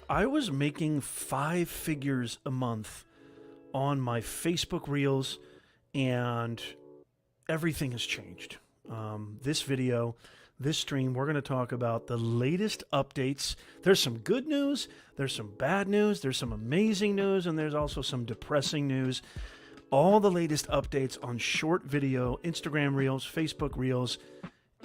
I was making 5 figures a month on my Facebook Reels, and everything has changed. This video, this stream, we're going to talk about the latest updates. There's some good news, there's some bad news, there's some amazing news, and there's also some depressing news. All the latest updates on short video, Instagram Reels, Facebook Reels.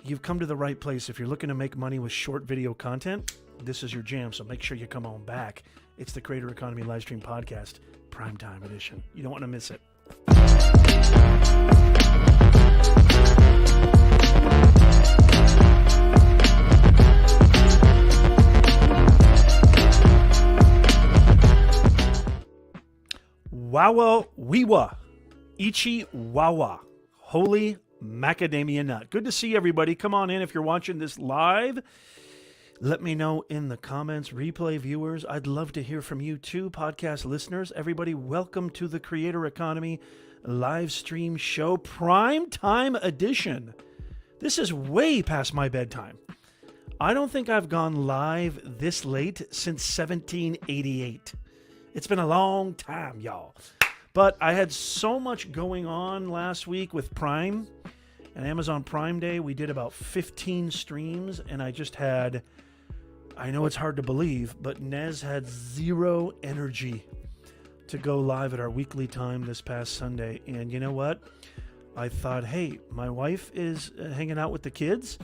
You've come to the right place. If you're looking to make money with short video content, this is your jam, so make sure you come on back. It's the Creator Economy Livestream Podcast, Primetime Edition. You don't want to miss it. Wawa Weewa, Ichi Wawa, Holy Macadamia Nut. Good to see everybody. Come on in if you're watching this live. Let me know in the comments, replay viewers. I'd love to hear from you too, podcast listeners. Everybody, welcome to the Creator Economy live stream show, Prime Time Edition. This is way past my bedtime. I don't think I've gone live this late since 1788. It's been a long time, y'all. But I had so much going on last week with Prime and Amazon Prime Day. We did about 15 streams, and I just had... I know it's hard to believe, but Nez had zero energy to go live at our weekly time this past Sunday. And you know what? I thought, hey, my wife is hanging out with the kids.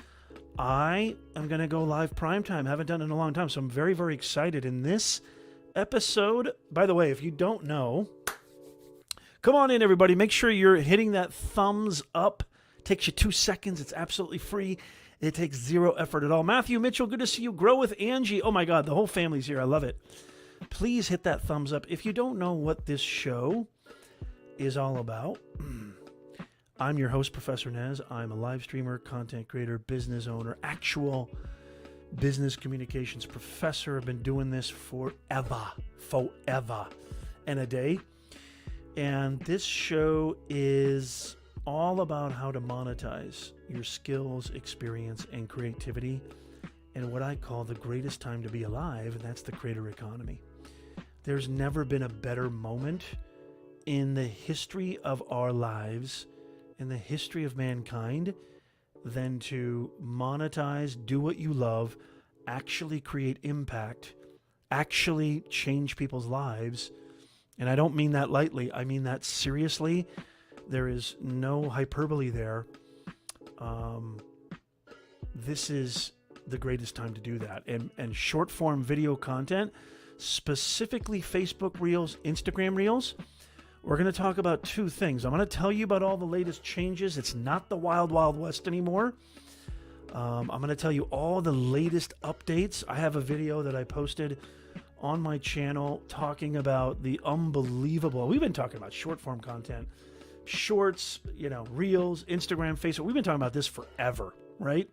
I am going to go live primetime. Haven't done it in a long time, so I'm very, very excited. In this episode, by the way, if you don't know, come on in, everybody. Make sure you're hitting that thumbs up. Takes you 2 seconds. It's absolutely free. It takes zero effort at all. Matthew Mitchell, good to see you. Grow with Angie. Oh my God, the whole family's here. I love it. Please hit that thumbs up. If you don't know what this show is all about, I'm your host, Professor Nez. I'm a live streamer, content creator, business owner, actual business communications professor. I've been doing this forever and a day. And this show is all about how to monetize your skills, experience, and creativity in what I call the greatest time to be alive, and that's the creator economy. There's never been a better moment in the history of our lives, in the history of mankind, than to monetize, do what you love, actually create impact, actually change people's lives. And I don't mean that lightly. I mean that seriously. There is no hyperbole there. This is the greatest time to do that. And short form video content, specifically Facebook Reels, Instagram Reels, we're going to talk about two things. I'm going to tell you about all the latest changes. It's not the Wild Wild West anymore. I'm going to tell you all the latest updates. I have a video that I posted on my channel talking about the unbelievable... We've been talking about short form content. Shorts, Reels, Instagram, Facebook. We've been talking about this forever, right?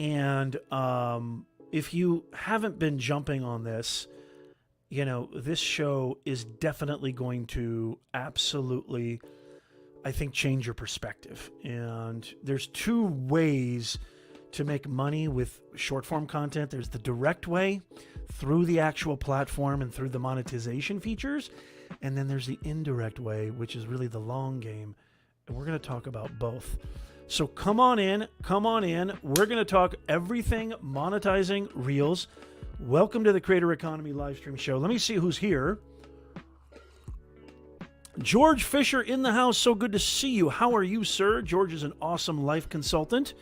And if you haven't been jumping on this, this show is definitely going to absolutely, I think, change your perspective. And there's two ways to make money with short form content. There's the direct way through the actual platform and through the monetization features. And then there's the indirect way, which is really the long game. And we're going to talk about both. So come on in. We're going to talk everything monetizing Reels. Welcome to the Creator Economy Livestream Show. Let me see who's here. George Fisher in the house. So good to see you. How are you, sir? George is an awesome life consultant.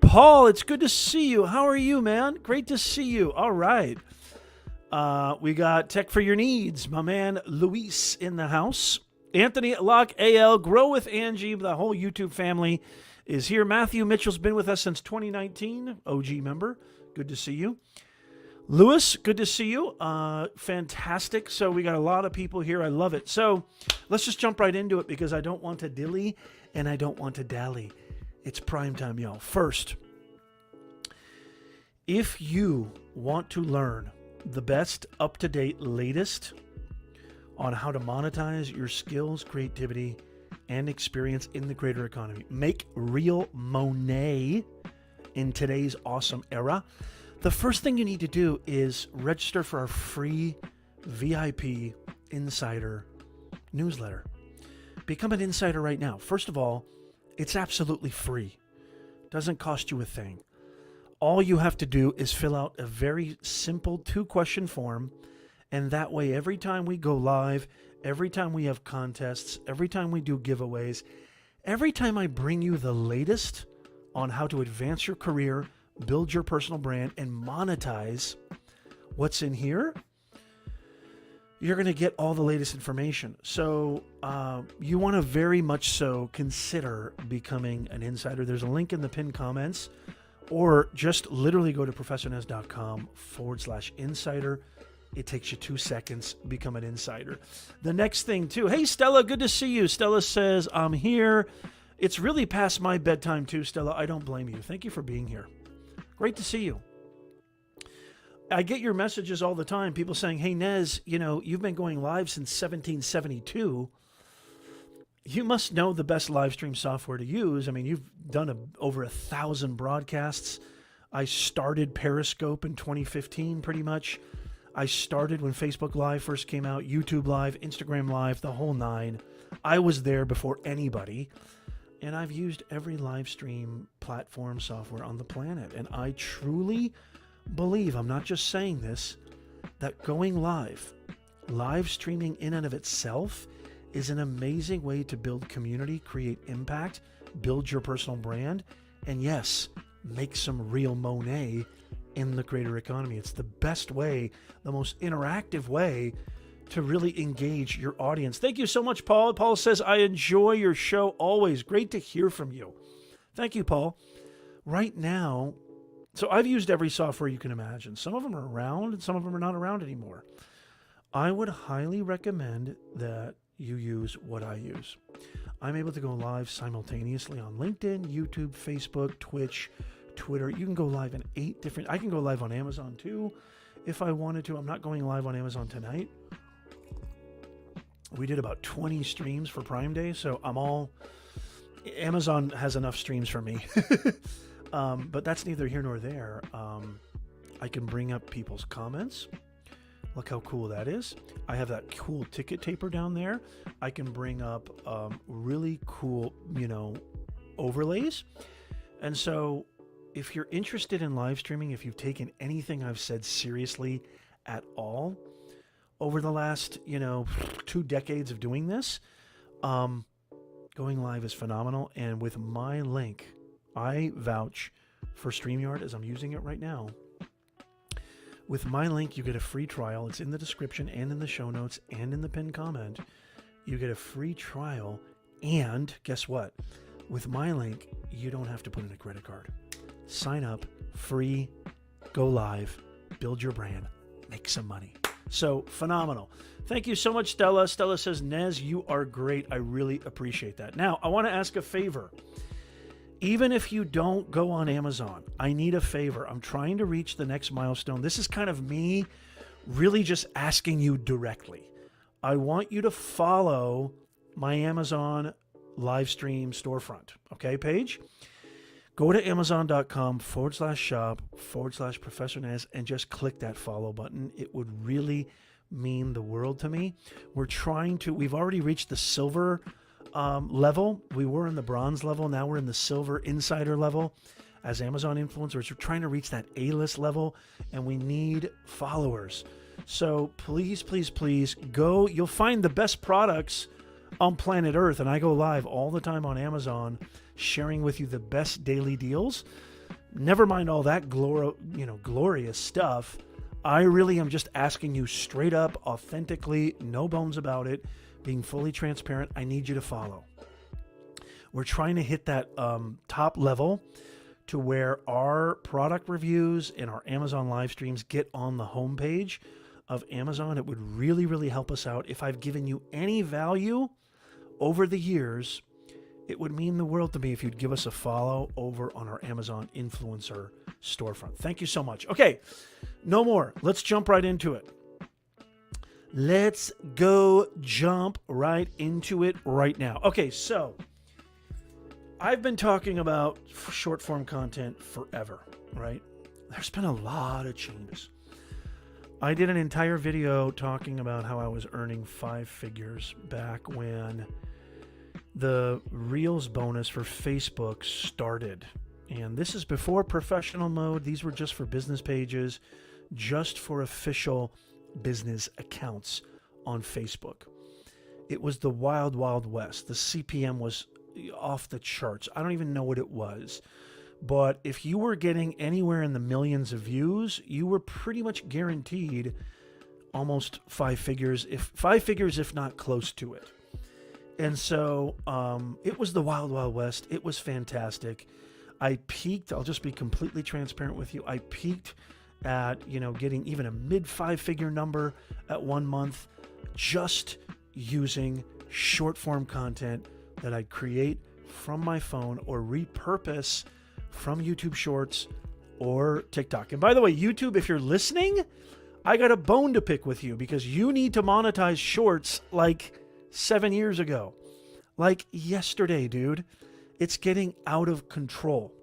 Paul, it's good to see you. How are you, man? Great to see you. All right. We got Tech for Your Needs, my man Luis in the house. Anthony Locke AL, Grow with Angie, the whole YouTube family is here. Matthew Mitchell's been with us since 2019, OG member. Good to see you. Lewis, good to see you. Fantastic. So we got a lot of people here. I love it. So let's just jump right into it because I don't want to dilly and I don't want to dally. It's prime time, y'all. First, if you want to learn the best, up-to-date, latest on how to monetize your skills, creativity, and experience in the creator economy, make real money in today's awesome era, The first thing you need to do is register for our free VIP Insider newsletter. Become an insider right now. First of all, it's absolutely free. Doesn't cost you a thing. All you have to do is fill out a very simple 2-question form, and that way every time we go live, every time we have contests, every time we do giveaways, every time I bring you the latest on how to advance your career, build your personal brand, and monetize what's in here, you're going to get all the latest information. So you want to very much so consider becoming an insider. There's a link in the pinned comments, or just literally go to professornez.com/insider. It takes you 2 seconds, become an insider. The next thing too, hey Stella, good to see you. Stella says, I'm here. It's really past my bedtime too, Stella. I don't blame you. Thank you for being here. Great to see you. I get your messages all the time. People saying, hey, Nez, you've been going live since 1772. You must know the best live stream software to use. I mean, you've done over 1,000 broadcasts. I started Periscope in 2015, pretty much. I started when Facebook Live first came out, YouTube Live, Instagram Live, the whole 9. I was there before anybody. And I've used every live stream platform software on the planet. And I truly believe, I'm not just saying this, that going live streaming in and of itself is an amazing way to build community, create impact, build your personal brand, and yes, make some real money in the creator economy. It's the best way, the most interactive way to really engage your audience. Thank you so much, Paul. Paul says, I enjoy your show always. Great to hear from you. Thank you, Paul. Right now, so I've used every software you can imagine. Some of them are around and some of them are not around anymore. I would highly recommend that you use what I use. I'm able to go live simultaneously on LinkedIn, YouTube, Facebook, Twitch, Twitter. You can go live in 8 different... I can go live on Amazon too if I wanted to. I'm not going live on Amazon tonight. We did about 20 streams for Prime Day, so Amazon has enough streams for me. But that's neither here nor there. I can bring up people's comments. Look how cool that is. I have that cool ticket taper down there. I can bring up really cool, overlays. And so if you're interested in live streaming, if you've taken anything I've said seriously at all over the last, 2 decades of doing this, going live is phenomenal. And with my link, I vouch for StreamYard as I'm using it right now. With my link, you get a free trial. It's in the description and in the show notes and in the pinned comment. You get a free trial. And guess what? With my link, you don't have to put in a credit card. Sign up, free, go live, build your brand, make some money. So phenomenal. Thank you so much, Stella. Stella says, Nez, you are great. I really appreciate that. Now, I want to ask a favor. Even if you don't go on Amazon, I need a favor. I'm trying to reach the next milestone. This is kind of me really just asking you directly. I want you to follow my Amazon live stream storefront, okay, page? Go to amazon.com/shop/Professor Nez and just click that follow button. It would really mean the world to me. We've already reached the silver level. We were in the bronze level. Now we're in the silver insider level as Amazon influencers. We're trying to reach that A-list level, and we need followers. So please, please, please go. You'll find the best products on planet Earth, and I go live all the time on Amazon, sharing with you the best daily deals. Never mind all that glorious stuff. I really am just asking you straight up, authentically, no bones about it, being fully transparent. I need you to follow. We're trying to hit that top level to where our product reviews and our Amazon live streams get on the homepage of Amazon. It would really, really help us out. If I've given you any value over the years, it would mean the world to me if you'd give us a follow over on our Amazon influencer storefront. Thank you so much. Okay, no more. Let's jump right into it. Let's go jump right into it right now. Okay, so I've been talking about short form content forever, right? there's been a lot of changes. I did an entire video talking about how I was earning 5 figures back when the Reels bonus for Facebook started. And this is before professional mode. These were just for business pages, just for official business accounts on Facebook. It was the wild, wild west. The CPM was off the charts. I don't even know what it was. But if you were getting anywhere in the millions of views, you were pretty much guaranteed almost 5 figures, if not close to it. And so it was the wild, wild west. It was fantastic. I peaked. I'll just be completely transparent with you. I peaked at, getting even a mid 5-figure number at 1 month, just using short form content that I'd create from my phone or repurpose from YouTube Shorts or TikTok. And by the way, YouTube, if you're listening, I got a bone to pick with you because you need to monetize Shorts like 7 years ago. Like yesterday, dude. It's getting out of control.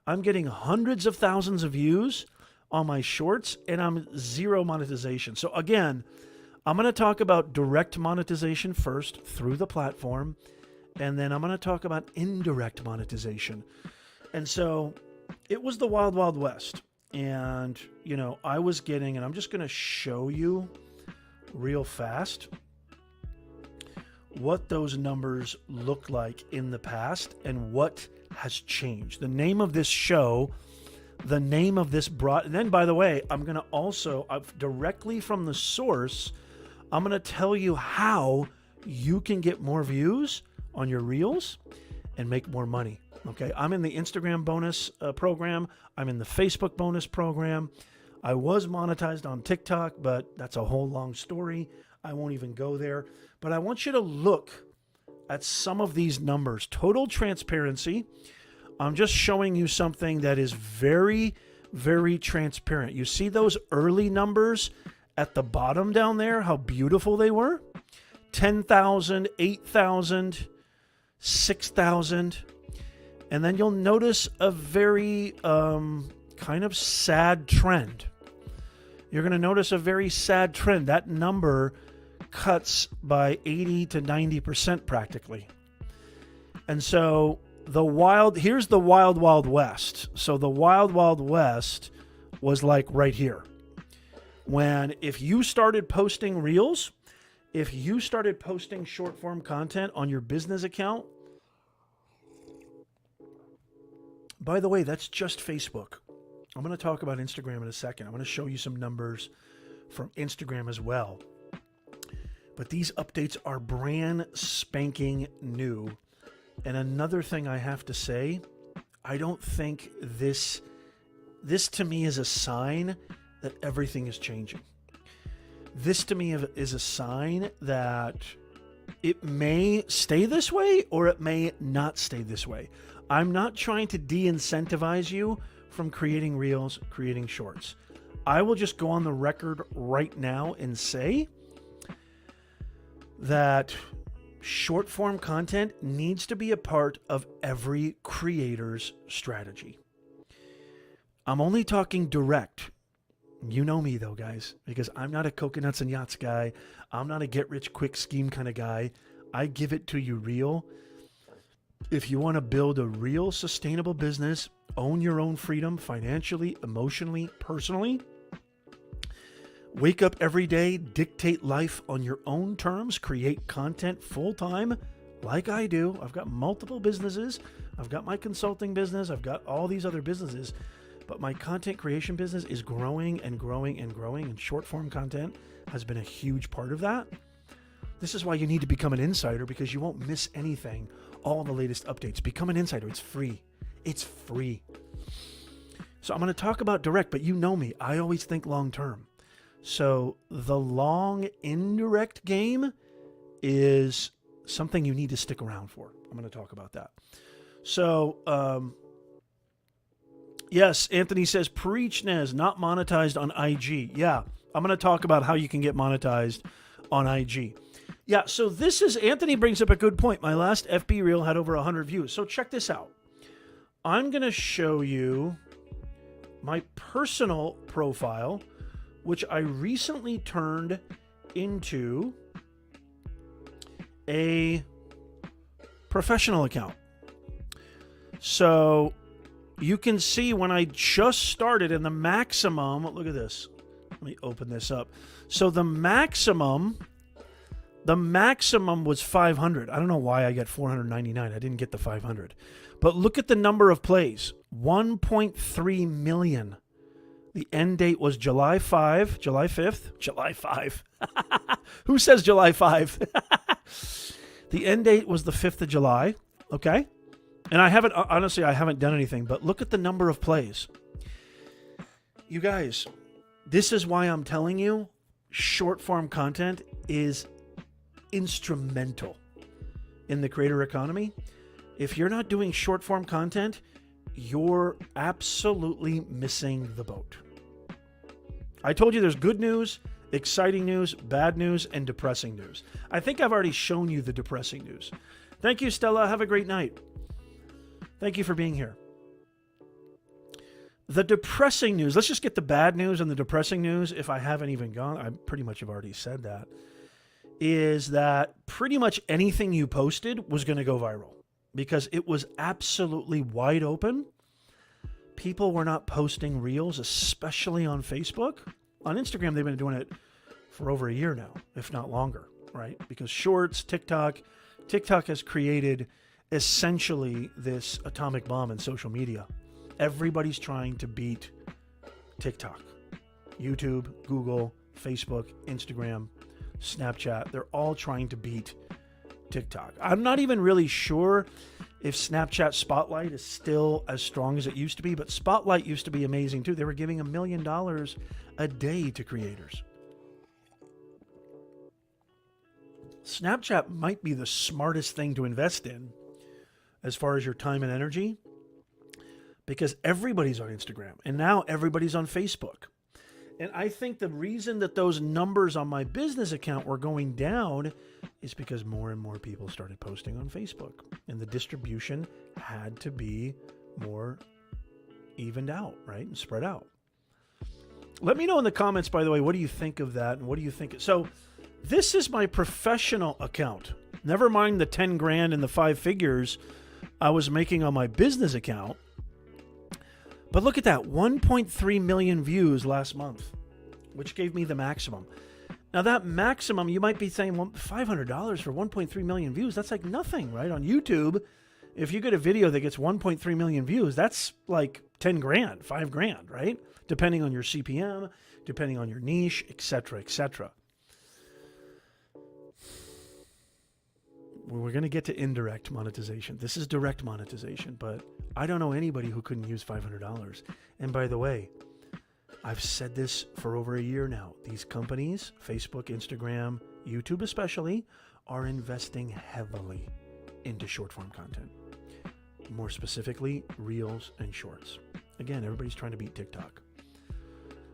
I'm getting hundreds of thousands of views on my Shorts and I'm zero monetization. So again, I'm going to talk about direct monetization first through the platform, and then I'm going to talk about indirect monetization. And so it was the wild, wild west. And, I was getting, and I'm just going to show you real fast what those numbers look like in the past and what has changed. The name of this show, the name of this and then, by the way, I'm going to also, directly from the source, I'm going to tell you how you can get more views on your Reels and make more money. Okay, I'm in the Instagram bonus program. I'm in the Facebook bonus program. I was monetized on TikTok, but that's a whole long story. I won't even go there. But I want you to look at some of these numbers. Total transparency. I'm just showing you something that is very, very transparent. You see those early numbers at the bottom down there, how beautiful they were? 10,000, 8,000, 6,000. And then you'll notice a very kind of sad trend. You're going to notice a very sad trend. That number cuts by 80 to 90% practically. And so here's the wild, wild west. So the wild, wild west was like right here. If you started posting Reels, if you started posting short form content on your business account, by the way, that's just Facebook. I'm going to talk about Instagram in a second. I'm going to show you some numbers from Instagram as well. But these updates are brand spanking new. And another thing I have to say, I don't think this to me is a sign that everything is changing. This to me is a sign that it may stay this way or it may not stay this way. I'm not trying to de-incentivize you from creating Reels, creating Shorts. I will just go on the record right now and say that short form content needs to be a part of every creator's strategy. I'm only talking direct. You know me though, guys, because I'm not a coconuts and yachts guy. I'm not a get rich quick scheme kind of guy. I give it to you real. If you want to build a real sustainable business, own your own freedom financially, emotionally, personally, wake up every day, dictate life on your own terms, create content full time like I do. I've got multiple businesses. I've got my consulting business. I've got all these other businesses. But my content creation business is growing and growing and growing, and short form content has been a huge part of that. This is why you need to become an insider, because you won't miss anything, all the latest updates. Become an insider. It's free. It's free. So I'm going to talk about direct, but you know me. I always think long term. So the long indirect game is something you need to stick around for. I'm going to talk about that. So, yes, Anthony says, preach, Nez, not monetized on IG. Yeah, I'm going to talk about how you can get monetized on IG. Yeah, so Anthony brings up a good point. My last FB reel had over 100 views. So check this out. I'm going to show you my personal profile, which I recently turned into a professional account. So you can see when I just started, and the maximum, look at this. Let me open this up. So the maximum was 500. I don't know why I got 499. I didn't get the 500. But look at the number of plays. 1.3 million. The end date was July 5th. July 5. Who says July 5? The end date was the 5th of July. Okay. And I haven't done anything, but look at the number of plays. You guys, this is why I'm telling you short form content is instrumental in the creator economy. If you're not doing short form content, you're absolutely missing the boat. I told you there's good news, exciting news, bad news, and depressing news. I think I've already shown you the depressing news. Thank you, Stella. Have a great night. Thank you for being here. The depressing news, let's just get the bad news and the depressing news. If I haven't even gone, I pretty much have already said that, is that pretty much anything you posted was going to go viral because it was absolutely wide open. People were not posting reels, especially on Facebook. On Instagram, they've been doing it for over a year now, if not longer, right? Because shorts, TikTok has created essentially this atomic bomb in social media. Everybody's trying to beat TikTok. YouTube, Google, Facebook, Instagram, Snapchat, they're all trying to beat TikTok. I'm not even really sure if Snapchat Spotlight is still as strong as it used to be, but Spotlight used to be amazing too. They were giving $1 million a day to creators. Snapchat might be the smartest thing to invest in as far as your time and energy, because everybody's on Instagram and now everybody's on Facebook. And I think the reason that those numbers on my business account were going down is because more and more people started posting on Facebook, and the distribution had to be more evened out, right? And spread out. Let me know in the comments, by the way, what do you think of that? And what do you think? So this is my professional account. Never mind the 10 grand and the 5 figures I was making on my business account. But look at that, 1.3 million views last month, which gave me the maximum. Now that maximum, you might be saying, well, $500 for 1.3 million views, that's like nothing, right? On YouTube, if you get a video that gets 1.3 million views, that's like 10 grand, 5 grand, right? Depending on your CPM, depending on your niche, etc., etc. We're going to get to indirect monetization. This is direct monetization, but I don't know anybody who couldn't use $500. And by the way, I've said this for over a year now. These companies, Facebook, Instagram, YouTube especially, are investing heavily into short form content. More specifically, reels and shorts. Again, everybody's trying to beat TikTok.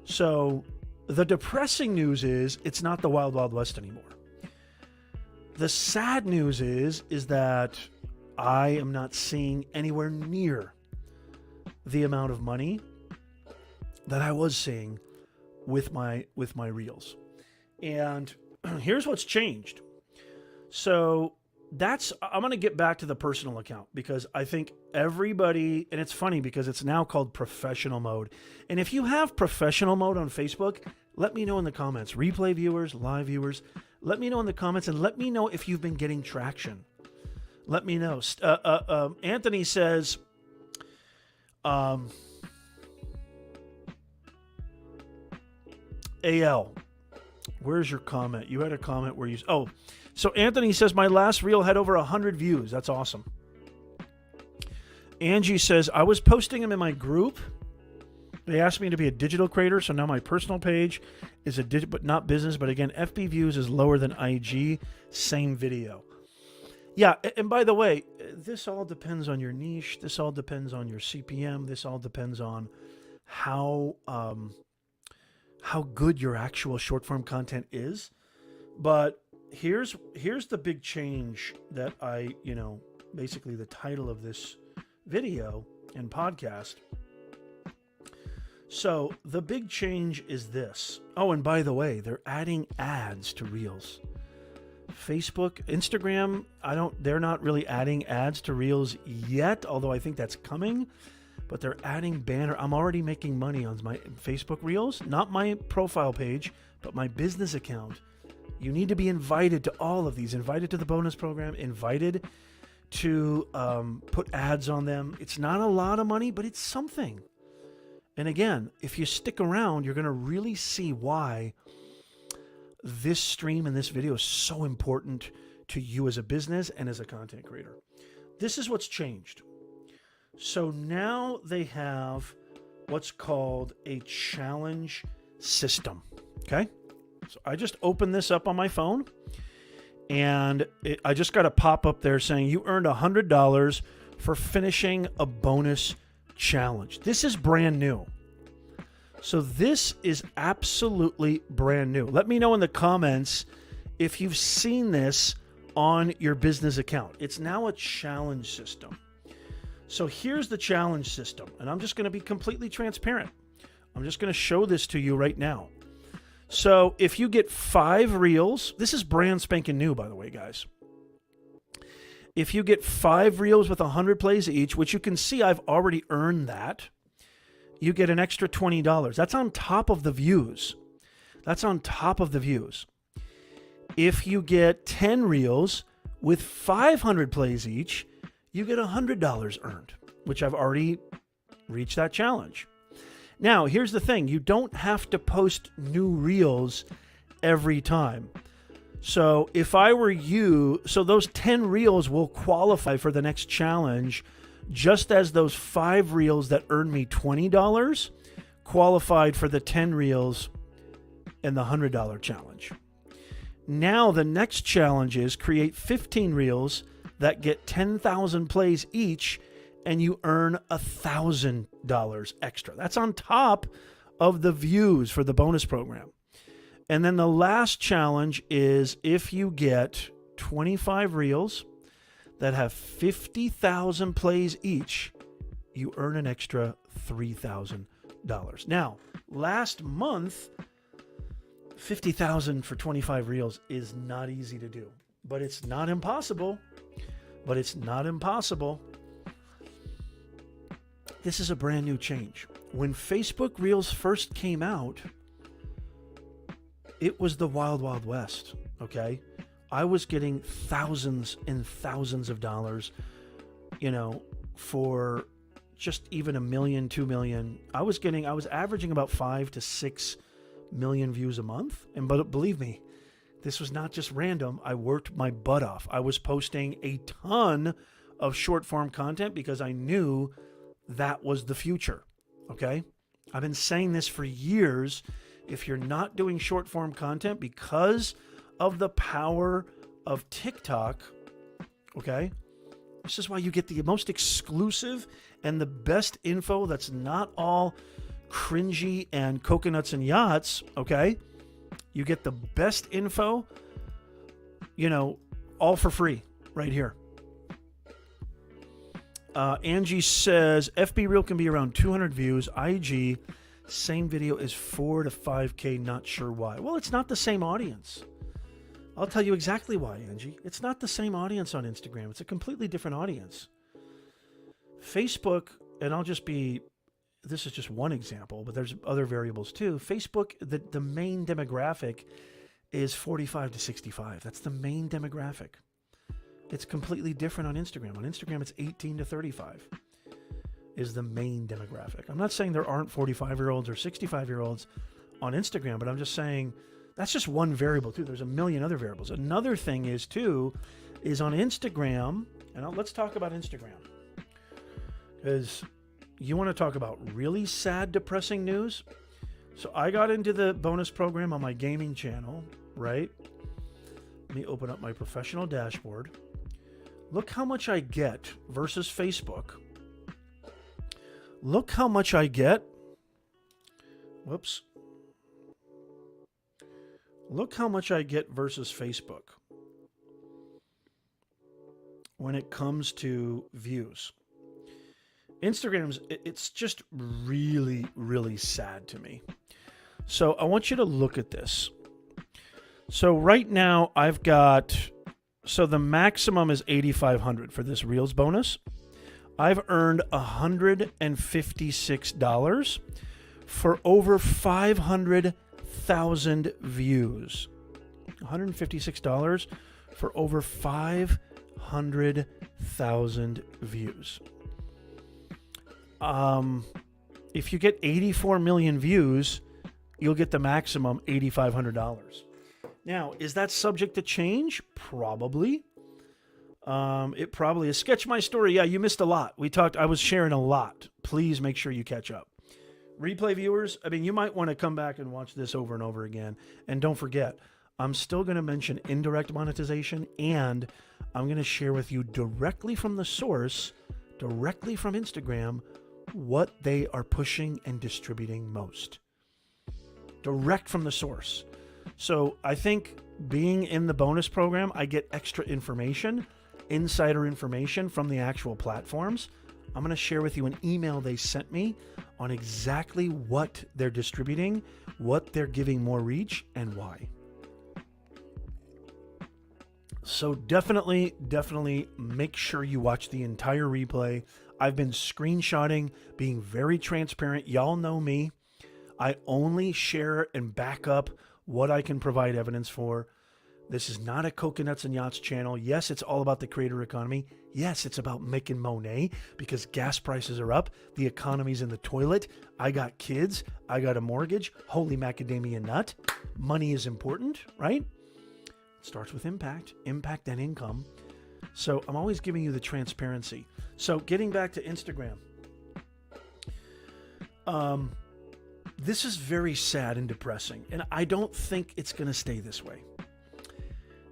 So the depressing news is it's not the Wild Wild West anymore. The sad news is that I am not seeing anywhere near the amount of money that I was seeing with my reels. And here's what's changed. So I'm going to get back to the personal account because I think everybody, and it's funny because it's now called professional mode. And if you have professional mode on Facebook, let me know in the comments. Replay viewers, live viewers, let me know in the comments and let me know if you've been getting traction. Let me know. Anthony says, AL, where's your comment? You had a comment where so Anthony says, my last reel had over 100 views. That's awesome. Angie says, I was posting them in my group. They asked me to be a digital creator, so now my personal page is a digital, but not business. But again, FB views is lower than IG. Same video. Yeah, and by the way, this all depends on your niche. This all depends on your CPM. This all depends on how good your actual short form content is. But here's the big change that basically the title of this video and podcast. So the big change is this. Oh, and by the way, they're adding ads to Reels. Facebook, Instagram, they're not really adding ads to Reels yet, although I think that's coming, but they're adding banner. I'm already making money on my Facebook Reels, not my profile page, but my business account. You need to be invited to all of these, invited to the bonus program, invited to put ads on them. It's not a lot of money, but it's something. And again, if you stick around, you're going to really see why this stream and this video is so important to you as a business and as a content creator. This is what's changed. So now they have what's called a challenge system. Okay. So I just opened this up on my phone, and I just got a pop up there saying you earned $100 for finishing a bonus challenge. This is brand new. So this is absolutely brand new. Let me know in the comments if you've seen this on your business account. It's now a challenge system. So here's the challenge system, and I'm just going to be completely transparent. I'm just going to show this to you right now. So if you get 5 reels, this is brand spanking new, by the way, guys. If you get 5 reels with 100 plays each, which you can see I've already earned that, you get an extra $20. That's on top of the views. That's on top of the views. If you get 10 reels with 500 plays each, you get $100 earned, which I've already reached that challenge. Now, here's the thing. You don't have to post new reels every time. So if I were you, so those 10 reels will qualify for the next challenge, just as those 5 reels that earned me $20 qualified for the 10 reels in the $100 challenge. Now the next challenge is create 15 reels that get 10,000 plays each, and you earn $1,000 extra. That's on top of the views for the bonus program. And then the last challenge is if you get 25 reels that have 50,000 plays each, you earn an extra $3,000. Now, last month, 50,000 for 25 reels is not easy to do, but it's not impossible. This is a brand new change. When Facebook Reels first came out, it was the wild, wild west, okay? I was getting thousands and thousands of dollars, for just even 1 million, 2 million. I was averaging about 5 to 6 million views a month. But believe me, this was not just random. I worked my butt off. I was posting a ton of short form content because I knew that was the future, okay? I've been saying this for years. If you're not doing short form content because of the power of TikTok, okay, this is why you get the most exclusive and the best info that's not all cringy and coconuts and yachts, okay? You get the best info, all for free right here. Angie says, FB Reel can be around 200 views. IG, same video is 4 to 5K, not sure why. Well, it's not the same audience. I'll tell you exactly why, Angie. It's not the same audience on Instagram. It's a completely different audience. Facebook, and this is just one example, but there's other variables too. Facebook, the main demographic is 45 to 65. That's the main demographic. It's completely different on Instagram. On Instagram, it's 18 to 35 is the main demographic. I'm not saying there aren't 45-year-olds or 65-year-olds on Instagram, but I'm just saying that's just one variable too. There's a million other variables. Another thing is on Instagram, and let's talk about Instagram. Because you want to talk about really sad, depressing news? So I got into the bonus program on my gaming channel, right? Let me open up my professional dashboard. Look how much I get versus Facebook. Look how much I get. Whoops. Look how much I get versus Facebook when it comes to views. Instagram's, it's just really, really sad to me. So I want you to look at this. So right now I've got, so the maximum is $8,500 for this Reels bonus. I've earned $156 for over 500,000 views. $156 for over 500,000 views. If you get 84 million views, you'll get the maximum $8,500. Now, is that subject to change? Probably. It probably is. Sketch My Story. Yeah, you missed a lot. I was sharing a lot. Please make sure you catch up. Replay viewers, I mean, you might want to come back and watch this over and over again. And don't forget, I'm still going to mention indirect monetization, and I'm going to share with you directly from the source, directly from Instagram, what they are pushing and distributing most. Direct from the source. So I think being in the bonus program, I get extra information, insider information from the actual platforms. I'm going to share with you an email they sent me on exactly what they're distributing, what they're giving more reach, and why. So definitely make sure you watch the entire replay. I've been screenshotting, being very transparent. Y'all know me. I only share and back up what I can provide evidence for. This is not a Coconuts and Yachts channel. Yes, it's all about the creator economy. Yes, it's about making money because gas prices are up. The economy's in the toilet. I got kids. I got a mortgage. Holy macadamia nut. Money is important, right? It starts with impact and income. So I'm always giving you the transparency. So getting back to Instagram. This is very sad and depressing, and I don't think it's going to stay this way.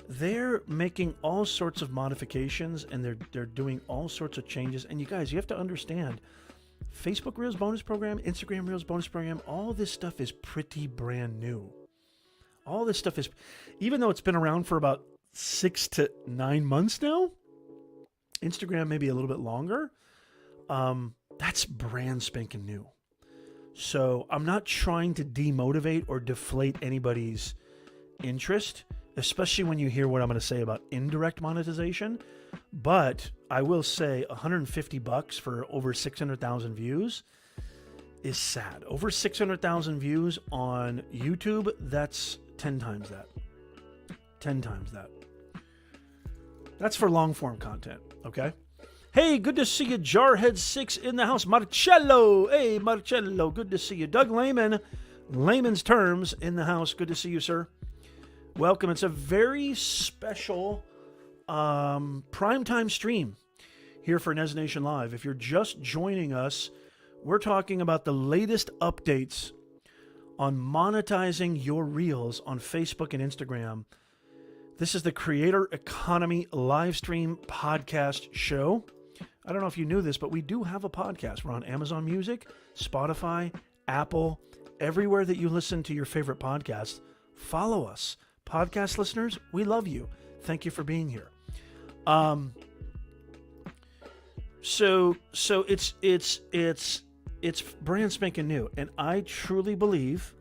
They're making all sorts of modifications, and they're doing all sorts of changes. And you guys, you have to understand, Facebook Reels bonus program, Instagram Reels bonus program, all this stuff is pretty brand new. All this stuff is, even though it's been around for about 6 to 9 months now, Instagram maybe a little bit longer, that's brand spanking new. So I'm not trying to demotivate or deflate anybody's interest, especially when you hear what I'm going to say about indirect monetization. But I will say $150 for over 600,000 views is sad. Over 600,000 views on YouTube, that's 10 times that. 10 times that. That's for long form content, okay? Hey, good to see you, Jarhead6 in the house. Marcello, hey, Marcello, good to see you. Doug Lehman, Layman's Terms in the house. Good to see you, sir. Welcome. It's a very special primetime stream here for Nez Nation Live. If you're just joining us, we're talking about the latest updates on monetizing your Reels on Facebook and Instagram. This is the Creator Economy live stream podcast show. I don't know if you knew this, but we do have a podcast. We're on Amazon Music, Spotify, Apple, everywhere that you listen to your favorite podcasts. Follow us. Podcast listeners, we love you. Thank you for being here. So it's brand spanking new, and I truly believe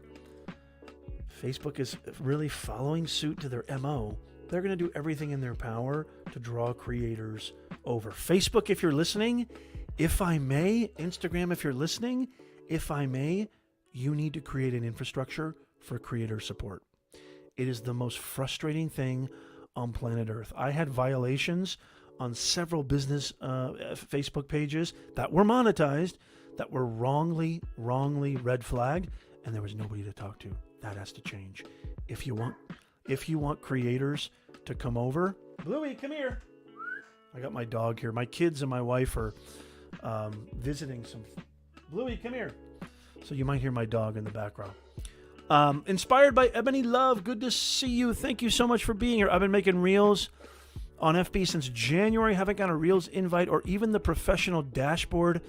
Facebook is really following suit to their MO. They're going to do everything in their power to draw creators over. Facebook, if you're listening, if I may, Instagram, if you're listening, if I may, you need to create an infrastructure for creator support. It is the most frustrating thing on planet Earth. I had violations on several business Facebook pages that were monetized, that were wrongly red flagged, and there was nobody to talk to. That has to change. If you want creators to come over, Bluey, come here. I got my dog here. My kids and my wife are visiting some. Bluey, come here. So you might hear my dog in the background. Inspired by Ebony Love. Good to see you. Thank you so much for being here. I've been making Reels on FB since January. Haven't got a Reels invite or even the professional dashboard.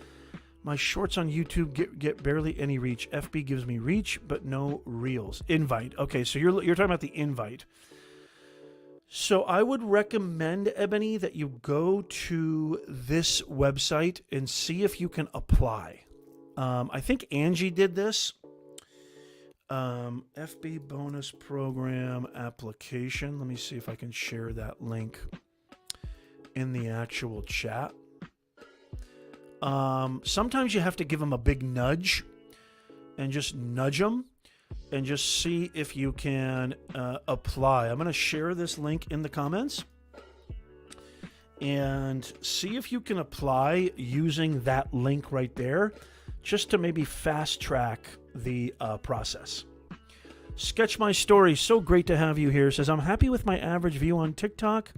My shorts on YouTube get barely any reach. FB gives me reach, but no Reels. Invite. Okay, so you're talking about the invite. So I would recommend, Ebony, that you go to this website and see if you can apply. I think Angie did this. FB bonus program application. Let me see if I can share that link in the actual chat. Sometimes you have to give them a big nudge and just nudge them and just see if you can apply. I'm going to share this link in the comments and see if you can apply using that link right there, just to maybe fast track the process. Sketch My Story, so great to have you here. Says, I'm happy with my average view on TikTok.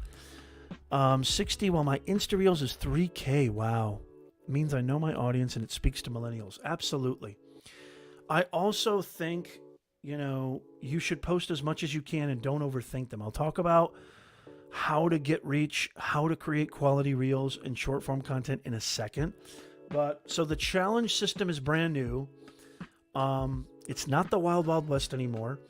60, while my Insta Reels is 3K. Wow. It means I know my audience and it speaks to millennials. Absolutely. I also think, you should post as much as you can and don't overthink them. I'll talk about how to get reach, how to create quality reels and short form content in a second. But so the challenge system is brand new. It's not the Wild Wild West anymore.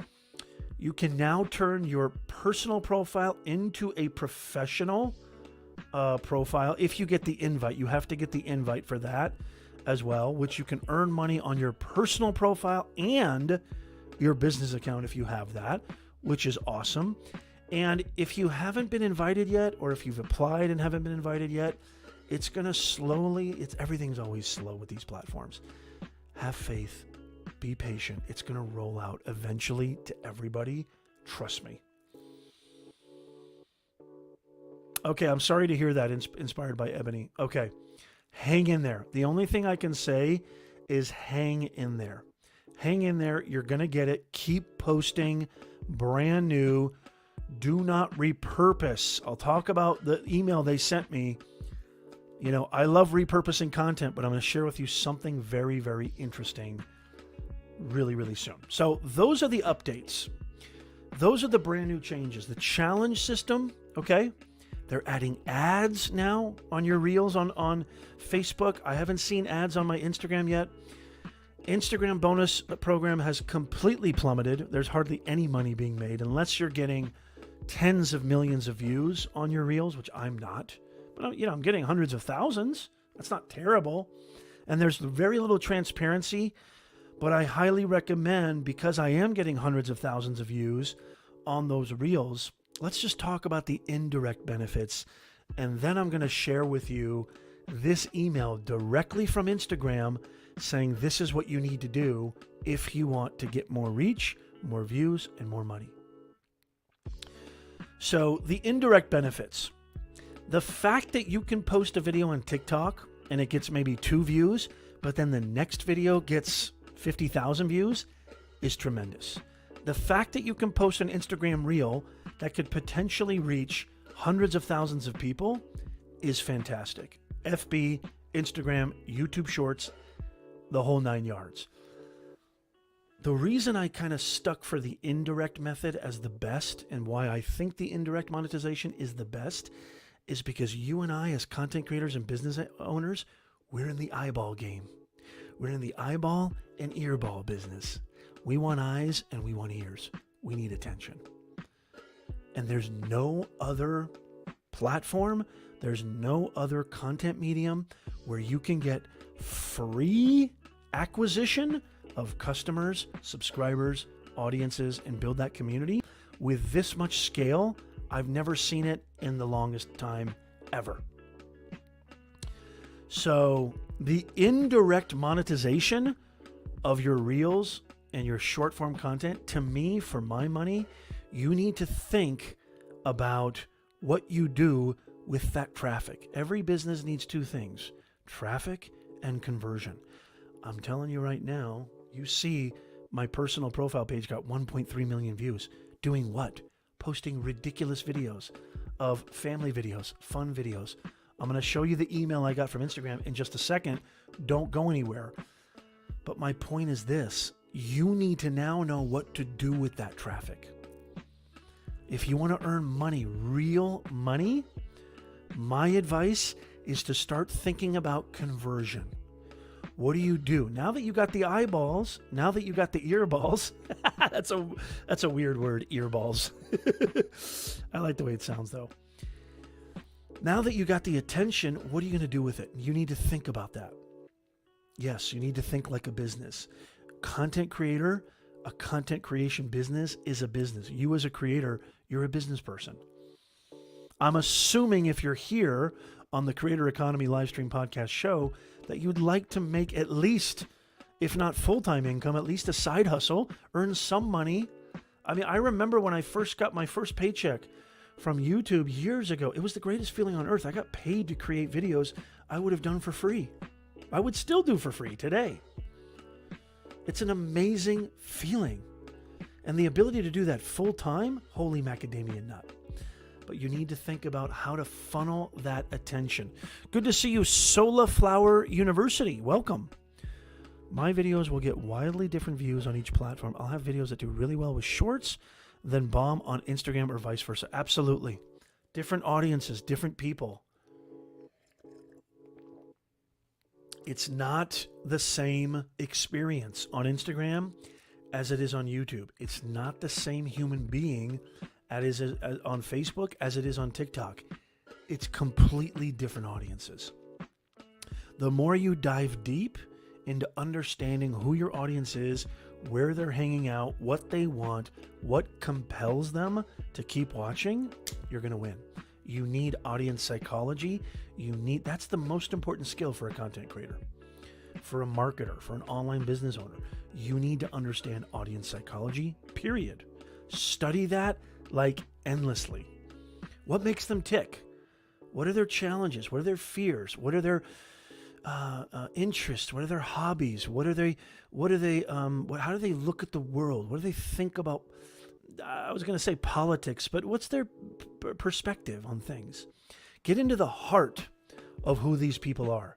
You can now turn your personal profile into a professional profile if you get the invite. You have to get the invite for that as well, which you can earn money on your personal profile and your business account if you have that, which is awesome. And if you haven't been invited yet, or if you've applied and haven't been invited yet, it's going to slowly, everything's always slow with these platforms. Have faith, be patient. It's going to roll out eventually to everybody. Trust me. Okay, I'm sorry to hear that, inspired by Ebony. Okay, hang in there. The only thing I can say is hang in there. Hang in there. You're going to get it. Keep posting. Brand new. Do not repurpose. I'll talk about the email they sent me. I love repurposing content, but I'm going to share with you something very, very interesting really, really soon. So those are the updates. Those are the brand new changes. The challenge system, okay? They're adding ads now on your reels on Facebook. I haven't seen ads on my Instagram yet. Instagram bonus program has completely plummeted. There's hardly any money being made unless you're getting tens of millions of views on your reels, which I'm not. But I'm getting hundreds of thousands. That's not terrible. And there's very little transparency, but I highly recommend, because I am getting hundreds of thousands of views on those reels, let's just talk about the indirect benefits. And then I'm going to share with you this email directly from Instagram saying this is what you need to do if you want to get more reach, more views, and more money. So the indirect benefits. The fact that you can post a video on TikTok and it gets maybe 2 views, but then the next video gets 50,000 views is tremendous. The fact that you can post an Instagram reel that could potentially reach hundreds of thousands of people is fantastic. FB, Instagram, YouTube Shorts, the whole 9 yards. The reason I kind of stuck for the indirect method as the best, and why I think the indirect monetization is the best, is because you and I, as content creators and business owners, we're in the eyeball game. We're in the eyeball and earball business. We want eyes and we want ears. We need attention. And there's no other platform, there's no other content medium where you can get free acquisition of customers, subscribers, audiences, and build that community with this much scale. I've never seen it in the longest time ever. So the indirect monetization of your reels and your short form content, to me, for my money, you need to think about what you do with that traffic. Every business needs 2 things, traffic and conversion. I'm telling you right now, you see my personal profile page got 1.3 million views. Doing what? Posting ridiculous videos of family videos, fun videos. I'm going to show you the email I got from Instagram in just a second. Don't go anywhere. But my point is this. You need to now know what to do with that traffic. If you want to earn money, real money, my advice is to start thinking about conversion. What do you do? Now that you got the eyeballs, now that you got the earballs, that's a weird word, earballs. I like the way it sounds though. Now that you got the attention, what are you going to do with it? You need to think about that. Yes, you need to think like a business. Content creator, a content creation business is a business. You as a creator, you're a business person. I'm assuming if you're here on the Creator Economy Livestream Podcast show that you'd like to make at least, if not full-time income, at least a side hustle, earn some money. I mean, I remember when I first got my first paycheck from YouTube years ago, it was the greatest feeling on earth. I got paid to create videos I would have done for free. I would still do for free today. It's an amazing feeling. And the ability to do that full-time, holy macadamia nut. But you need to think about how to funnel that attention. Good to see you, Solaflower University. Welcome. My videos will get wildly different views on each platform. I'll have videos that do really well with shorts, then bomb on Instagram or vice versa. Absolutely. Different audiences, different people. It's not the same experience on Instagram as it is on YouTube. It's not the same human being as is on Facebook as it is on TikTok. It's completely different audiences. The more you dive deep into understanding who your audience is, where they're hanging out, what they want, what compels them to keep watching, you're going to win. You need audience psychology. That's the most important skill for a content creator, for a marketer, for an online business owner. You need to understand audience psychology, period. Study that like endlessly. What makes them tick? What are their challenges? What are their fears? What are their interests? What are their hobbies? How do they look at the world? What do they think about? I was going to say politics, but what's their perspective on things? Get into the heart of who these people are.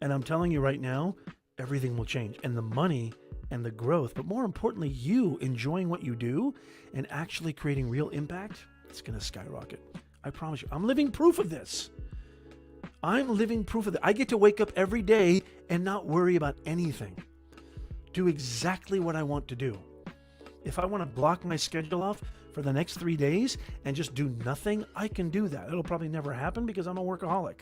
And I'm telling you right now, everything will change. And the money and the growth, but more importantly, you enjoying what you do and actually creating real impact, it's going to skyrocket. I promise you. I'm living proof of this. I'm living proof of that. I get to wake up every day and not worry about anything. Do exactly what I want to do. If I want to block my schedule off for the next 3 days and just do nothing, I can do that. It'll probably never happen because I'm a workaholic,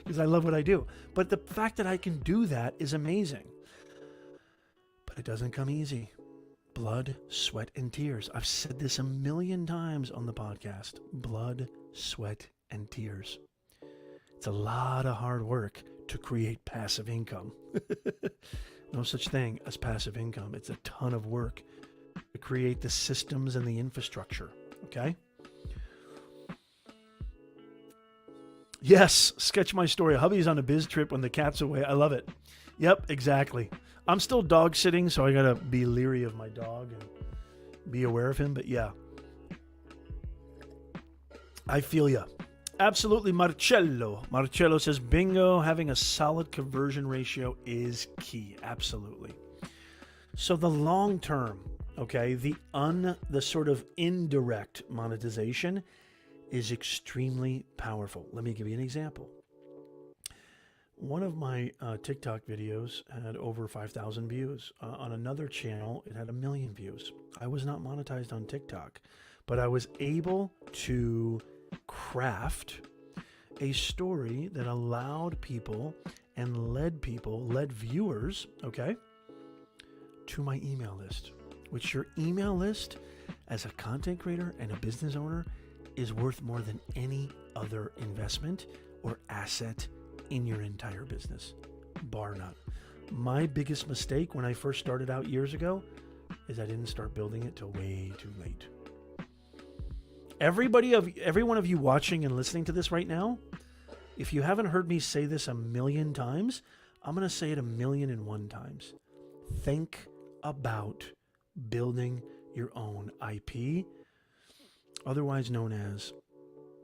because I love what I do. But the fact that I can do that is amazing. But it doesn't come easy. Blood, sweat, and tears. I've said this a million times on the podcast. Blood, sweat, and tears. It's a lot of hard work to create passive income. No such thing as passive income. It's a ton of work to create the systems and the infrastructure. Okay? Yes, sketch my story. Hubby's on a biz trip when the cat's away. I love it. Yep, exactly. I'm still dog sitting, so I gotta be leery of my dog and be aware of him. But yeah, I feel ya. Absolutely, Marcello. Marcello says, bingo, having a solid conversion ratio is key. Absolutely. So the long term, okay, the sort of indirect monetization is extremely powerful. Let me give you an example. One of my TikTok videos had over 5,000 views. On another channel, it had 1 million views. I was not monetized on TikTok, but I was able to craft a story that allowed people and led viewers, okay, to my email list, which your email list as a content creator and a business owner is worth more than any other investment or asset in your entire business, bar none. My biggest mistake when I first started out years ago is I didn't start building it till way too late. Every one of you watching and listening to this right now, if you haven't heard me say this 1 million times, I'm going to say it 1,000,001 times. Think about building your own IP, otherwise known as,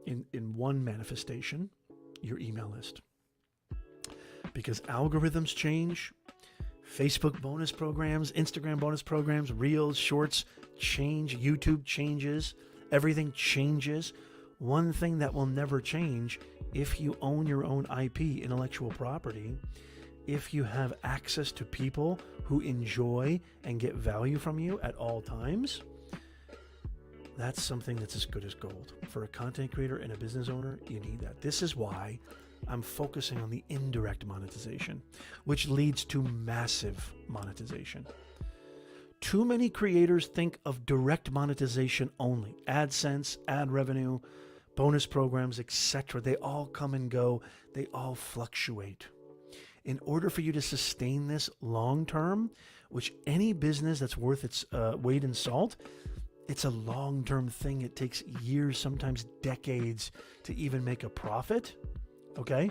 in one manifestation, your email list. Because algorithms change, Facebook bonus programs, Instagram bonus programs, Reels, Shorts change, YouTube changes, everything changes. One thing that will never change if you own your own IP, intellectual property, if you have access to people who enjoy and get value from you at all times, that's something that's as good as gold. For a content creator and a business owner, you need that. This is why I'm focusing on the indirect monetization, which leads to massive monetization. Too many creators think of direct monetization only. AdSense, ad revenue, bonus programs, etc. They all come and go. They all fluctuate. In order for you to sustain this long term, which any business that's worth its weight in salt, it's a long-term thing. It takes years, sometimes decades to even make a profit. Okay?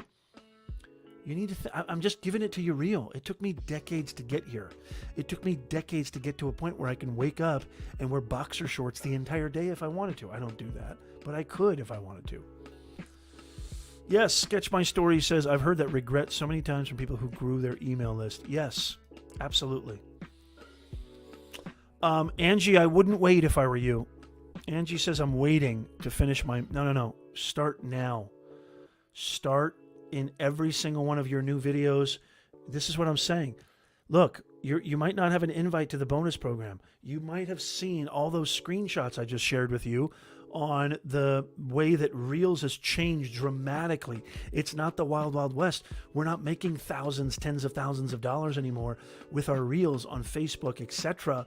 You need to I'm just giving it to you real. It took me decades to get here. It took me decades to get to a point where I can wake up and wear boxer shorts the entire day if I wanted to. I don't do that, but I could if I wanted to. Yes, Sketch My Story says, I've heard that regret so many times from people who grew their email list. Yes, absolutely. Angie, I wouldn't wait if I were you. Angie says, I'm waiting to finish my... No. Start now. Start in every single one of your new videos. This is what I'm saying. Look, you might not have an invite to the bonus program. You might have seen all those screenshots I just shared with you on the way that Reels has changed dramatically. It's not the wild, wild west. We're not making thousands, tens of thousands of dollars anymore with our Reels on Facebook, etc.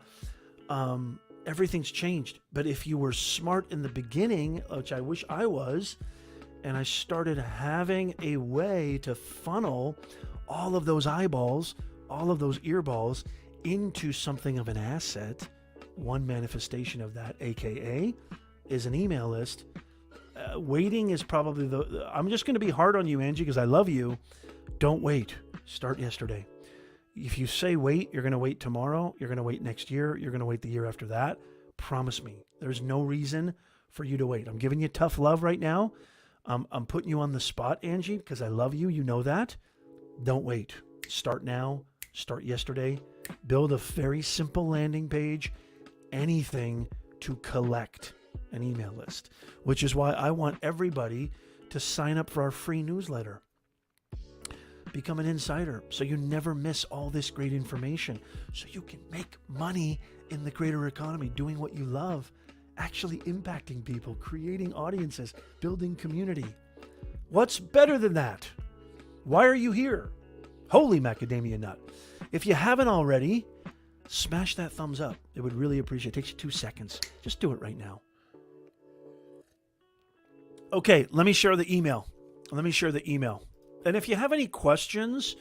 Everything's changed. But if you were smart in the beginning, which I wish I was, and I started having a way to funnel all of those eyeballs, all of those earballs into something of an asset, one manifestation of that, aka, is an email list. Waiting is probably I'm just going to be hard on you, Angie, because I love you. Don't wait. Start yesterday. If you say wait, you're going to wait tomorrow. You're going to wait next year. You're going to wait the year after that. Promise me. There's no reason for you to wait. I'm giving you tough love right now. I'm putting you on the spot, Angie, because I love you. You know that. Don't wait. Start now. Start yesterday. Build a very simple landing page. Anything to collect an email list, which is why I want everybody to sign up for our free newsletter. Become an insider so you never miss all this great information, so you can make money in the creator economy, doing what you love, actually impacting people, creating audiences, building community. What's better than that? Why are you here? Holy macadamia nut. If you haven't already, smash that thumbs up. It would really appreciate it. It takes you 2 seconds. Just do it right now. Okay, let me share the email. And if you have any questions,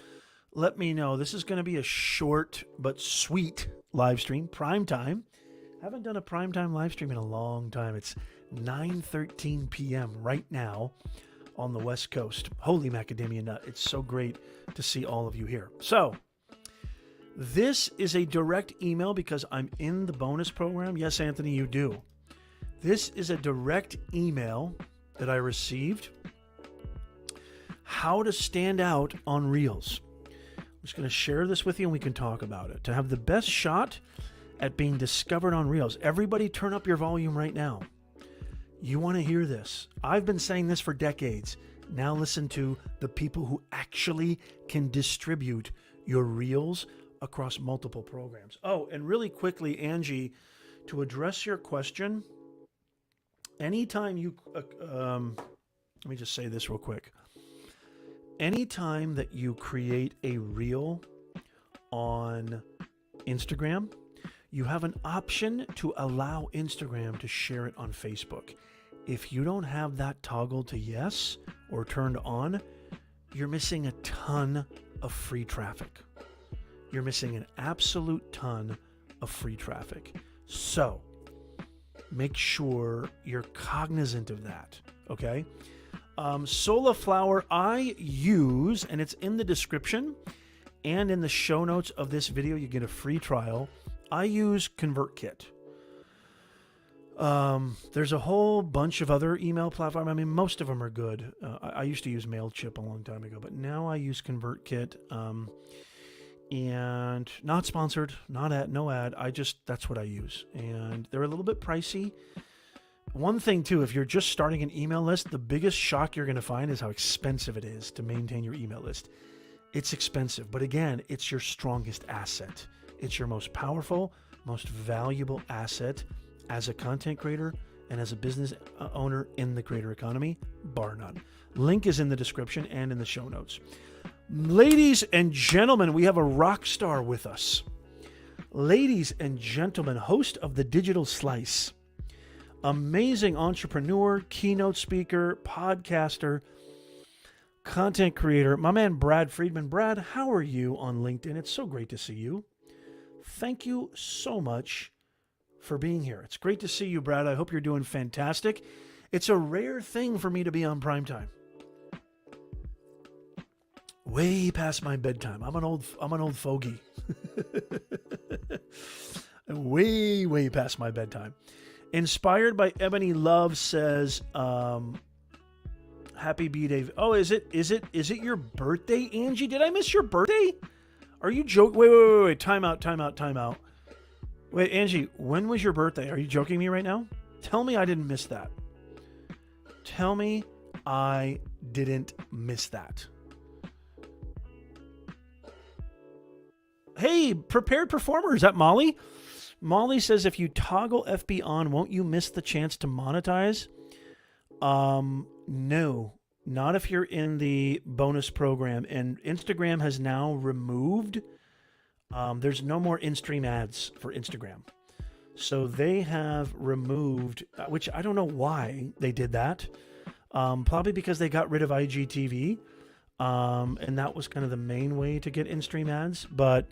let me know. This is going to be a short but sweet live stream, prime time. Haven't done a prime time live stream in a long time. It's 9:13 p.m. right now on the West Coast. Holy macadamia nut. It's so great to see all of you here. So, this is a direct email because I'm in the bonus program. Yes, Anthony, you do. This is a direct email that I received. How to stand out on Reels. I'm just going to share this with you and we can talk about it. To have the best shot at being discovered on Reels. Everybody turn up your volume right now. You want to hear this. I've been saying this for decades. Now listen to the people who actually can distribute your Reels across multiple programs. Oh, and really quickly, Angie, to address your question, anytime you, let me just say this real quick. Anytime that you create a reel on Instagram, you have an option to allow Instagram to share it on Facebook. If you don't have that toggled to yes or turned on, you're missing a ton of free traffic. You're missing an absolute ton of free traffic. So make sure you're cognizant of that, okay? Solaflower I use, and it's in the description and in the show notes of this video, you get a free trial. I use ConvertKit. There's a whole bunch of other email platforms. I mean, most of them are good. I used to use MailChimp a long time ago, but now I use ConvertKit. And not sponsored, no ad. That's what I use. And they're a little bit pricey. One thing too, if you're just starting an email list, the biggest shock you're going to find is how expensive it is to maintain your email list. It's expensive, but again, it's your strongest asset. It's your most powerful, most valuable asset as a content creator and as a business owner in the creator economy, bar none. Link is in the description and in the show notes. Ladies and gentlemen, we have a rock star with us. Ladies and gentlemen, host of The Digital Slice, amazing entrepreneur, keynote speaker, podcaster, content creator, my man Brad Friedman. Brad, how are you on LinkedIn? It's so great to see you. Thank you so much for being here. It's great to see you, Brad. I hope you're doing fantastic. It's a rare thing for me to be on primetime. Way past my bedtime. I'm an old fogey. way past my bedtime. Inspired by Ebony Love says, happy B-Day. Oh, is it your birthday, Angie? Did I miss your birthday? Are you joking? Wait. Time out. Wait, Angie, when was your birthday? Are you joking me right now? Tell me I didn't miss that. Tell me I didn't miss that. Hey, prepared performer, is that Molly? Molly says, if you toggle FB on, won't you miss the chance to monetize? No, not if you're in the bonus program. And Instagram has now removed, there's no more in-stream ads for Instagram. So they have removed, which I don't know why they did that. Probably because they got rid of IGTV. And that was kind of the main way to get in-stream ads. But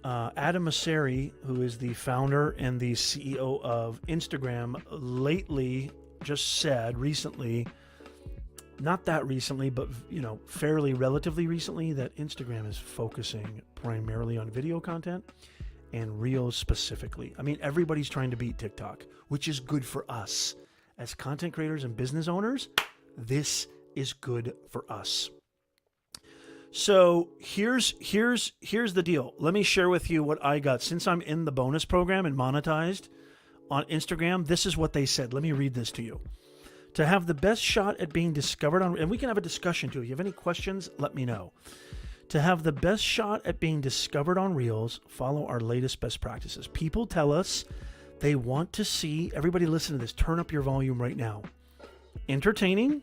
Adam Mosseri, who is the founder and the CEO of Instagram, lately just said recently, not that recently, but fairly relatively recently, that Instagram is focusing primarily on video content and Reels specifically. I mean, everybody's trying to beat TikTok, which is good for us as content creators and business owners. This is good for us. So here's the deal. Let me share with you what I got. Since I'm in the bonus program and monetized on Instagram, this is what they said. Let me read this to you. To have the best shot at being discovered on, and we can have a discussion too. If you have any questions, let me know. To have the best shot at being discovered on Reels, follow our latest best practices. People tell us they want to see, everybody listen to this, turn up your volume right now. Entertaining,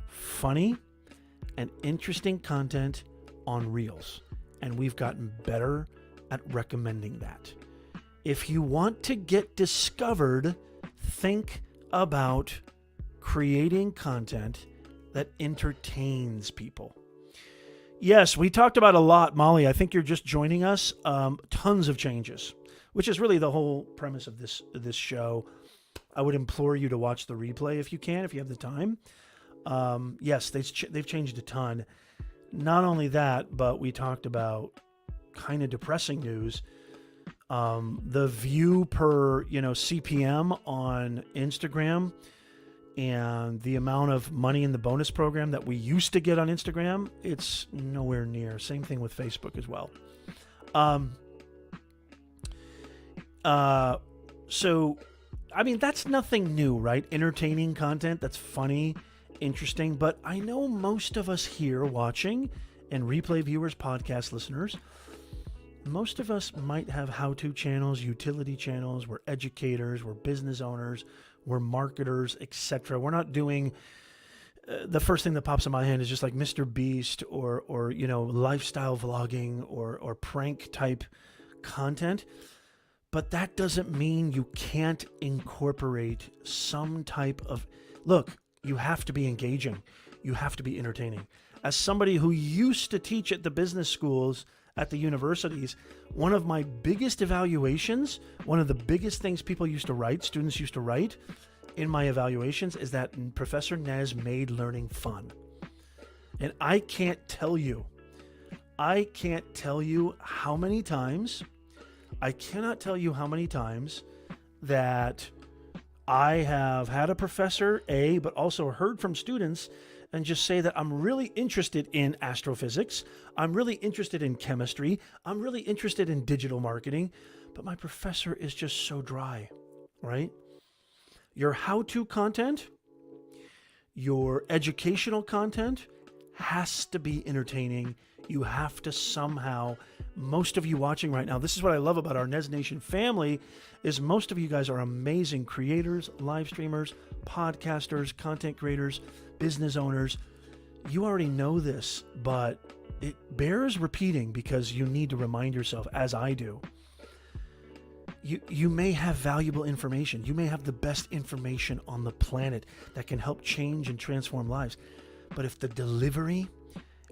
funny, and interesting content on Reels. And we've gotten better at recommending that. If you want to get discovered, think about creating content that entertains people. Yes, we talked about a lot, Molly. I think you're just joining us. Tons of changes, which is really the whole premise of this show. I would implore you to watch the replay if you can, if you have the time. Yes, they've changed a ton. Not only that, but we talked about kind of depressing news. The view per, CPM on Instagram and the amount of money in the bonus program that we used to get on Instagram, it's nowhere near. Same thing with Facebook as well. So, I mean, that's nothing new, right? Entertaining content that's funny, interesting, but I know most of us here watching and replay viewers, podcast listeners, most of us might have how-to channels, utility channels. We're educators, we're business owners, we're marketers, etc. We're not doing the first thing that pops in my head is just like Mr. Beast or lifestyle vlogging or prank type content. But that doesn't mean you can't incorporate some type of, look, you have to be engaging. You have to be entertaining. As somebody who used to teach at the business schools, at the universities, one of my biggest evaluations, one of the biggest things people used to write, students used to write in my evaluations is that Professor Nez made learning fun. And I cannot tell you how many times that I have had a professor, but also heard from students and just say that I'm really interested in astrophysics. I'm really interested in chemistry. I'm really interested in digital marketing, but my professor is just so dry, right? Your how-to content, your educational content has to be entertaining. You have to somehow, most of you watching right now, this is what I love about our Nez Nation family, is most of you guys are amazing creators, live streamers, podcasters, content creators, business owners. You already know this, but it bears repeating because you need to remind yourself, as I do. You may have valuable information. You may have the best information on the planet that can help change and transform lives. But if the delivery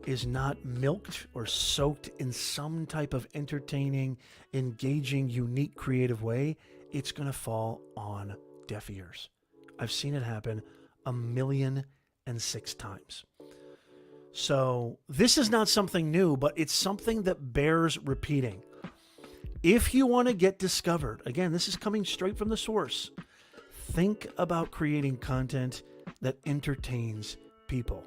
is not milked or soaked in some type of entertaining, engaging, unique, creative way, it's going to fall on deaf ears. I've seen it happen 1,000,006 times. So this is not something new, but it's something that bears repeating. If you want to get discovered, again, this is coming straight from the source. Think about creating content that entertains people.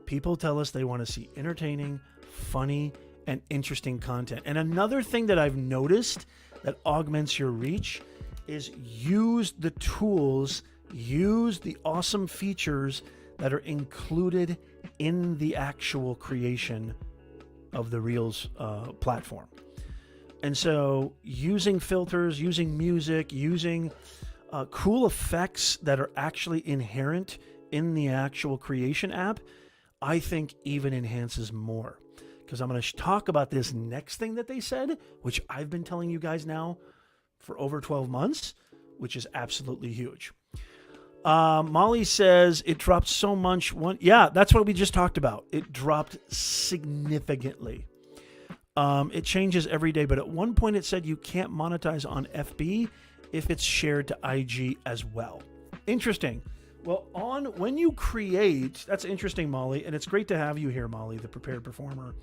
People tell us they want to see entertaining, funny, and interesting content. And another thing that I've noticed that augments your reach is use the tools, use the awesome features that are included in the actual creation of the Reels platform. And so using filters, using music, using cool effects that are actually inherent in the actual creation app, I think even enhances more. Because I'm going to talk about this next thing that they said, which I've been telling you guys now for over 12 months, which is absolutely huge. Molly says it dropped so much. Yeah, that's what we just talked about. It dropped significantly. It changes every day, but at one point it said you can't monetize on FB if it's shared to IG as well. Interesting. Well, when you create, that's interesting, Molly, and it's great to have you here, Molly, the prepared performer.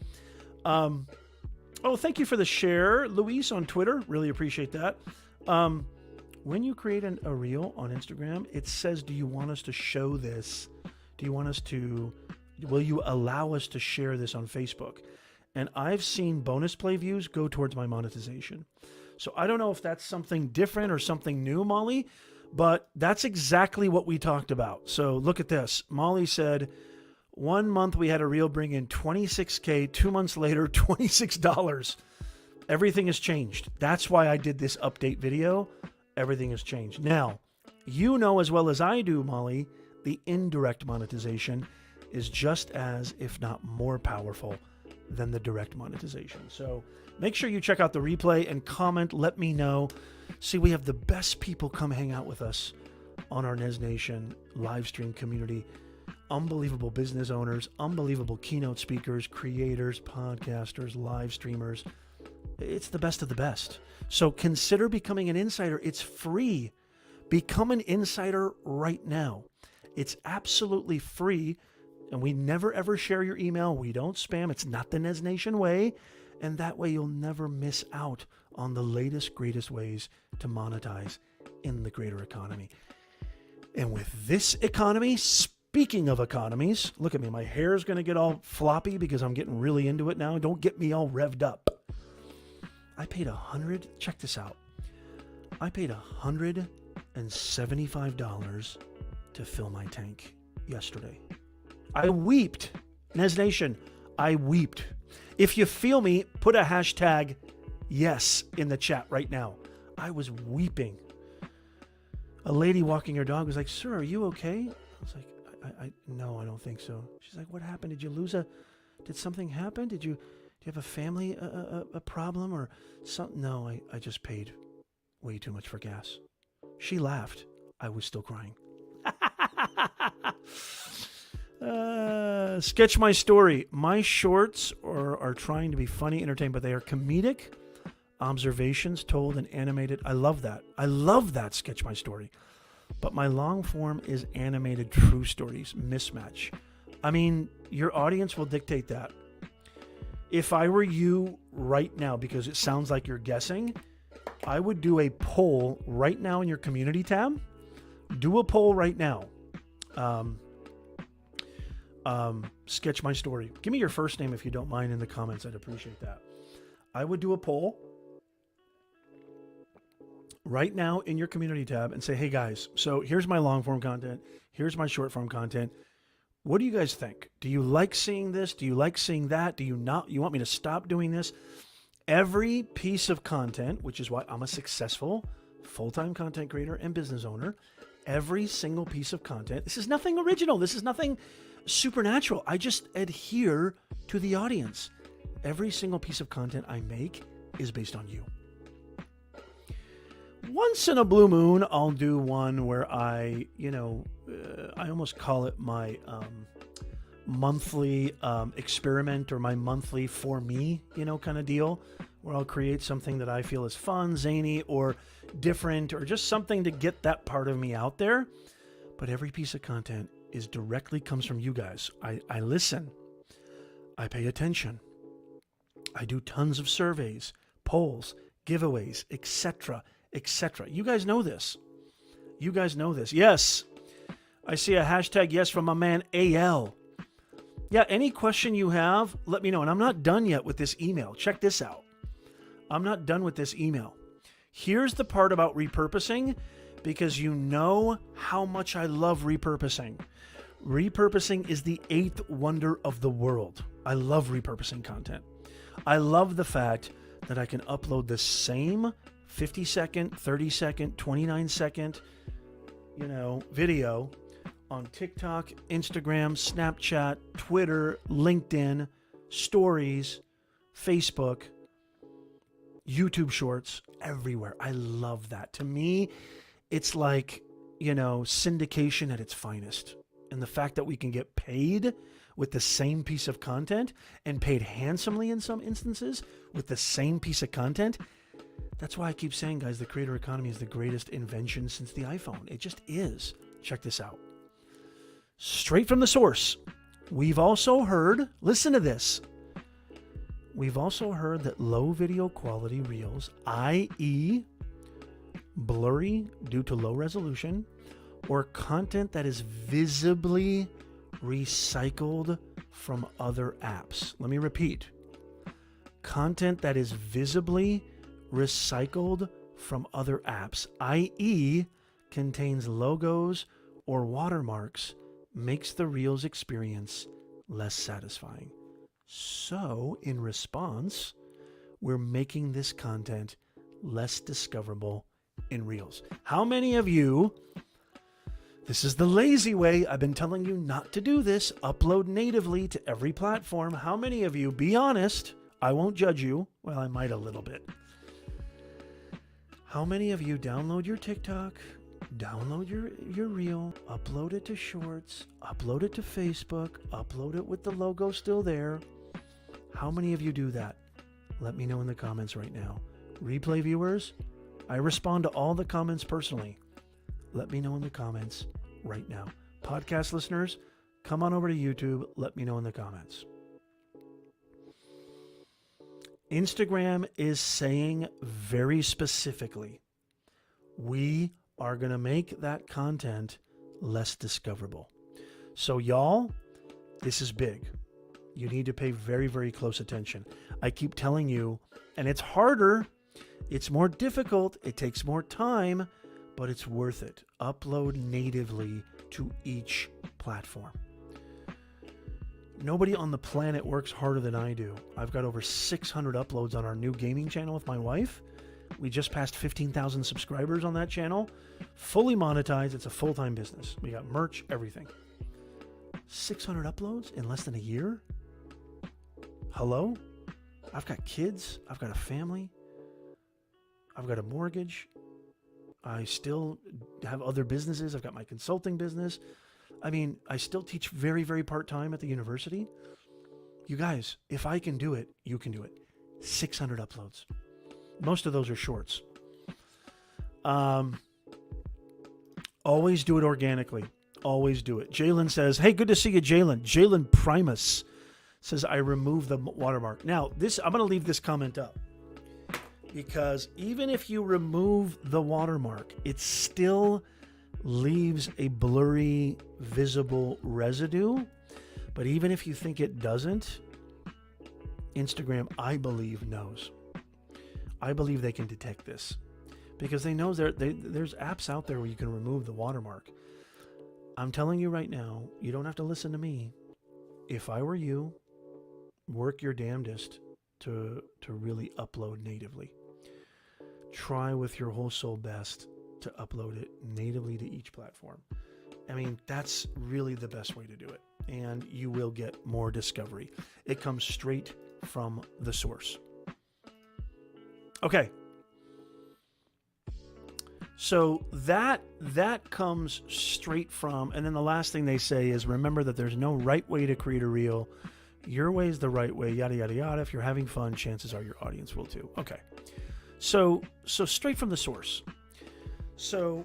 Thank you for the share, Luis, on Twitter. Really appreciate that. When you create a reel on Instagram, it says, do you want us to show this? Will you allow us to share this on Facebook? And I've seen bonus play views go towards my monetization. So I don't know if that's something different or something new, Molly, but that's exactly what we talked about. So look at this. Molly said, 1 month we had a reel bring in $26K, 2 months later, $26. Everything has changed. That's why I did this update video. Everything has changed. Now, you know as well as I do, Molly, the indirect monetization is just as, if not more powerful than the direct monetization. So make sure you check out the replay and comment. Let me know. See, we have the best people come hang out with us on our Nez Nation live stream community. Unbelievable business owners, unbelievable keynote speakers, creators, podcasters, live streamers. It's the best of the best. So consider becoming an insider. It's free. Become an insider right now. It's absolutely free. And we never, ever share your email. We don't spam. It's not the Nez Nation way. And that way you'll never miss out on the latest, greatest ways to monetize in the greater economy. And with this economy, speaking of economies, look at me. My hair is going to get all floppy because I'm getting really into it now. Don't get me all revved up. I paid check this out. I paid $175 to fill my tank yesterday. I weeped. Nez Nation, I weeped. If you feel me, put a hashtag yes in the chat right now. I was weeping. A lady walking her dog was like, "Sir, are you okay?" I was like, no, I don't think so. She's like, "What happened? Did something happen? Do you have a family a problem or something?" "No, I just paid way too much for gas." She laughed. I was still crying. Sketch my story. My shorts are trying to be funny, entertaining, but they are comedic observations told in animated. I love that. Sketch my story. But my long form is animated true stories. Mismatch. I mean, your audience will dictate that. If I were you right now, because it sounds like you're guessing, I would do a poll right now in your community tab. Do a poll right now. Sketch my story. Give me your first name if you don't mind in the comments. I'd appreciate that. I would do a poll right now in your community tab and say, "Hey guys, so here's my long form content. Here's my short form content. What do you guys think? Do you like seeing this? Do you like seeing that? Do you not? You want me to stop doing this? Every piece of content, which is why I'm a successful full-time content creator and business owner, every single piece of content, this is nothing original. This is nothing supernatural. I just adhere to the audience. Every single piece of content I make is based on you. Once in a blue moon, I'll do one where I almost call it my monthly experiment or my monthly for me, kind of deal, where I'll create something that I feel is fun, zany, or different, or just something to get that part of me out there. But every piece of content comes from you guys. I listen. I pay attention. I do tons of surveys, polls, giveaways, etc., etc. You guys know this. Yes. I see a hashtag yes from my man AL. Yeah, any question you have, let me know. And I'm not done yet with this email. Check this out. I'm not done with this email. Here's the part about repurposing, because you know how much I love repurposing. Repurposing is the 8th wonder of the world. I love repurposing content. I love the fact that I can upload the same 50-second, 30-second, 29-second, video on TikTok, Instagram, Snapchat, Twitter, LinkedIn, Stories, Facebook, YouTube Shorts, everywhere. I love that. To me, it's like, syndication at its finest. And the fact that we can get paid with the same piece of content, and paid handsomely in some instances with the same piece of content. That's why I keep saying, guys, the creator economy is the greatest invention since the iPhone. It just is. Check this out. Straight from the source. We've also heard, listen to this. We've also heard that low video quality reels, i.e. blurry due to low resolution, or content that is visibly recycled from other apps. Let me repeat. Content that is visibly recycled from other apps, i.e. contains logos or watermarks, makes the Reels experience less satisfying. So, in response, we're making this content less discoverable in Reels. How many of you, this is the lazy way, I've been telling you not to do this, upload natively to every platform. How many of you, be honest, I won't judge you, well, I might a little bit. How many of you download your TikTok, download your Reel, upload it to Shorts, upload it to Facebook, upload it with the logo still there? How many of you do that? Let me know in the comments right now. Replay viewers, I respond to all the comments personally. Let me know in the comments right now. Podcast listeners, come on over to YouTube. Let me know in the comments. Instagram is saying very specifically, we are going to make that content less discoverable. So y'all, this is big. You need to pay very, very close attention. I keep telling you, and it's harder, it's more difficult, it takes more time, but it's worth it. Upload natively to each platform. Nobody on the planet works harder than I do. I've got over 600 uploads on our new gaming channel with my wife. We just passed 15,000 subscribers on that channel. Fully monetized. It's a full-time business. We got merch, everything. 600 uploads in less than a year? Hello? I've got kids. I've got a family. I've got a mortgage. I still have other businesses. I've got my consulting business. I mean, I still teach very, very part-time at the university. You guys, if I can do it, you can do it. 600 uploads. Most of those are shorts. Always do it organically. Always do it. Jalen says, hey, good to see you, Jalen. Jalen Primus says, I removed the watermark. Now, I'm going to leave this comment up, because even if you remove the watermark, it still leaves a blurry, visible residue. But even if you think it doesn't, Instagram, I believe, knows. I believe they can detect this, because they know there's apps out there where you can remove the watermark. I'm telling you right now, you don't have to listen to me. If I were you, work your damnedest to really upload natively. Try with your whole soul best to upload it natively to each platform. I mean, that's really the best way to do it. And you will get more discovery. It comes straight from the source. Okay. So that comes straight from, and then the last thing they say is, remember that there's no right way to create a reel. Your way is the right way, yada, yada, yada. If you're having fun, chances are your audience will too. Okay. So straight from the source. So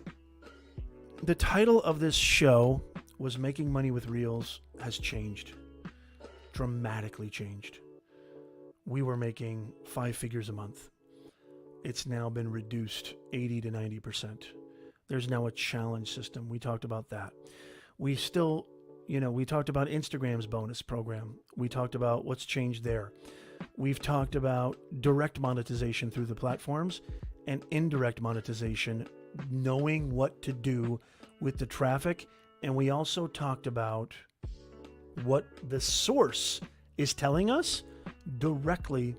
the title of this show was Making Money with Reels has changed. Dramatically changed. We were making 5 figures a month. It's now been reduced 80 to 90%. There's now a challenge system. We talked about that. We still, we talked about Instagram's bonus program. We talked about what's changed there. We've talked about direct monetization through the platforms and indirect monetization, knowing what to do with the traffic. And we also talked about what the source is telling us directly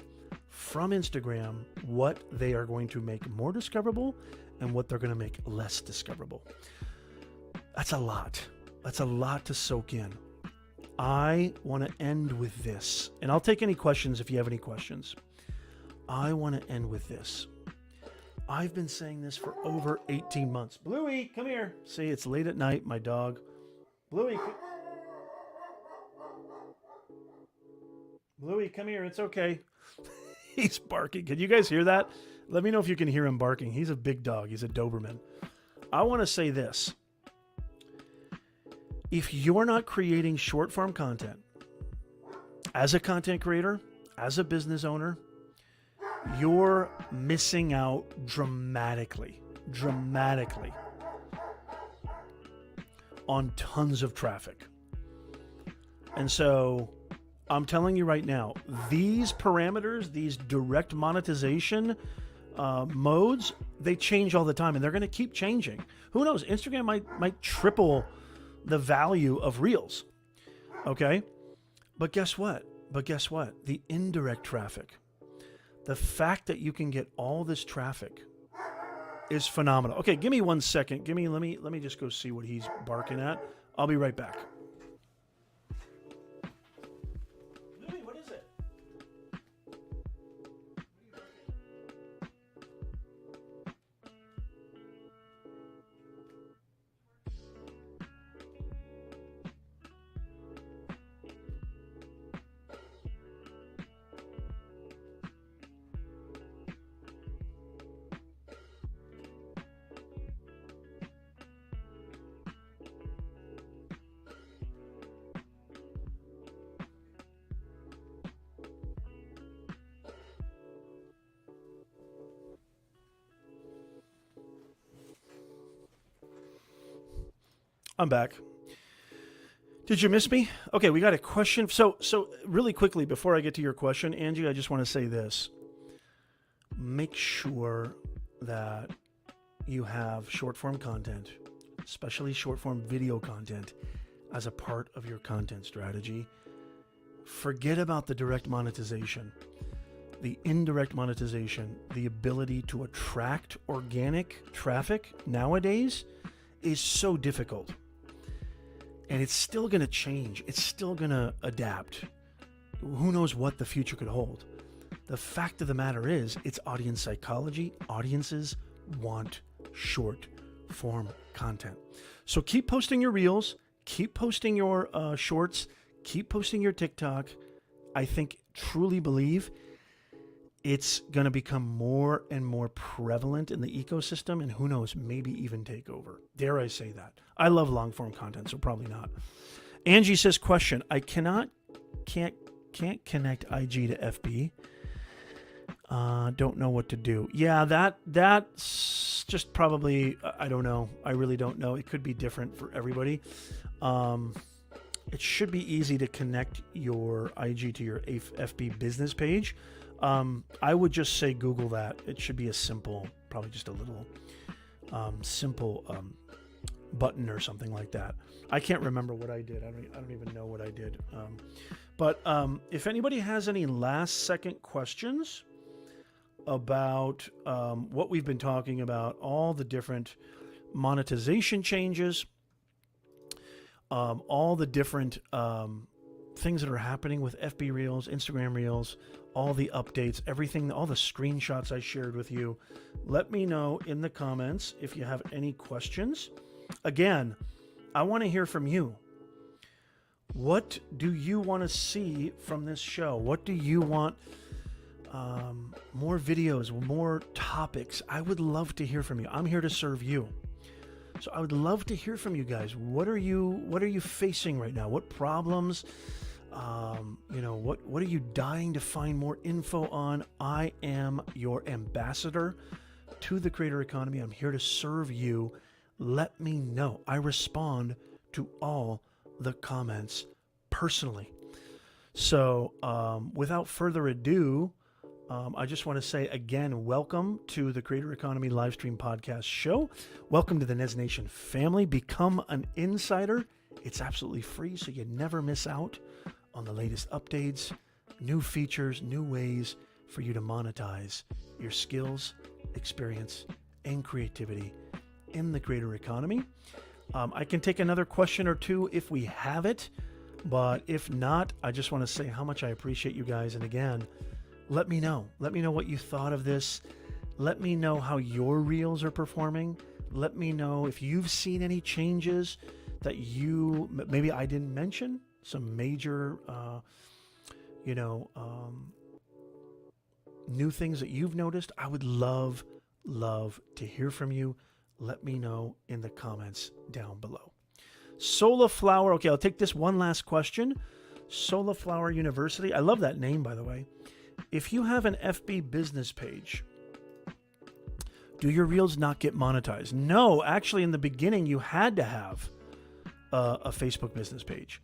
from Instagram, what they are going to make more discoverable and what they're going to make less discoverable. That's a lot. That's a lot to soak in. I want to end with this, and I'll take any questions if you have any questions. I want to end with this. I've been saying this for over 18 months. Bluey, come here. See, it's late at night, my dog. Bluey, come here. It's okay. He's barking. Can you guys hear that? Let me know if you can hear him barking. He's a big dog. He's a Doberman. I want to say this. If you're not creating short form content as a content creator, as a business owner, you're missing out dramatically on tons of traffic. And so I'm telling you right now, these parameters, these direct monetization modes, they change all the time, and they're going to keep changing. Who knows? Instagram might triple the value of Reels. Okay? But guess what? The indirect traffic, the fact that you can get all this traffic is phenomenal. Okay, give me 1 second. Let me just go see what he's barking at. I'll be right back. I'm back. Did you miss me? Okay, we got a question. So really quickly, before I get to your question, Angie, I just want to say this. Make sure that you have short form content, especially short form video content, as a part of your content strategy. Forget about the direct monetization. The indirect monetization, the ability to attract organic traffic nowadays is so difficult. And it's still going to change. It's still going to adapt. Who knows what the future could hold? The fact of the matter is, it's audience psychology. Audiences want short form content. So keep posting your reels, keep posting your shorts, keep posting your TikTok. I truly believe it's going to become more and more prevalent in the ecosystem, and who knows, maybe even take over. Dare I say that? I love long form content, so probably not. Angie says, question, I can't connect IG to FB. Don't know what to do. Yeah, that's just probably, I don't know. I really don't know. It could be different for everybody. It should be easy to connect your IG to your FB business page. I would just say Google that. It should be a simple, probably just a little simple button or something like that. I can't remember what I did. I don't even know what I did. But if anybody has any last second questions about what we've been talking about, all the different monetization changes, all the different things that are happening with FB Reels, Instagram Reels, all the updates, everything, all the screenshots I shared with you, let me know in the comments if you have any questions. Again, I want to hear from you. What do you want to see from this show? What do you want? More videos, more topics. I would love to hear from you. I'm here to serve you. So I would love to hear from you guys. What are you facing right now? What problems? What are you dying to find more info on? I am your ambassador to the creator economy. I'm here to serve you. Let me know. I respond to all the comments personally. So without further ado, I just want to say again, welcome to the Creator Economy Livestream Podcast Show. Welcome to the Nez Nation family. Become an insider. It's absolutely free, so you never miss out on the latest updates, new features, new ways for you to monetize your skills, experience, and creativity in the creator economy. I can take another question or two if we have it, but if not, I just want to say how much I appreciate you guys. And again, let me know. Let me know what you thought of this. Let me know how your reels are performing. Let me know if you've seen any changes that maybe I didn't mention, some major, new things that you've noticed. I would love to hear from you. Let me know in the comments down below. Solaflower. Okay, I'll take this one last question. Solaflower University. I love that name, by the way. If you have an FB business page, do your reels not get monetized? No, actually, in the beginning, you had to have a Facebook business page.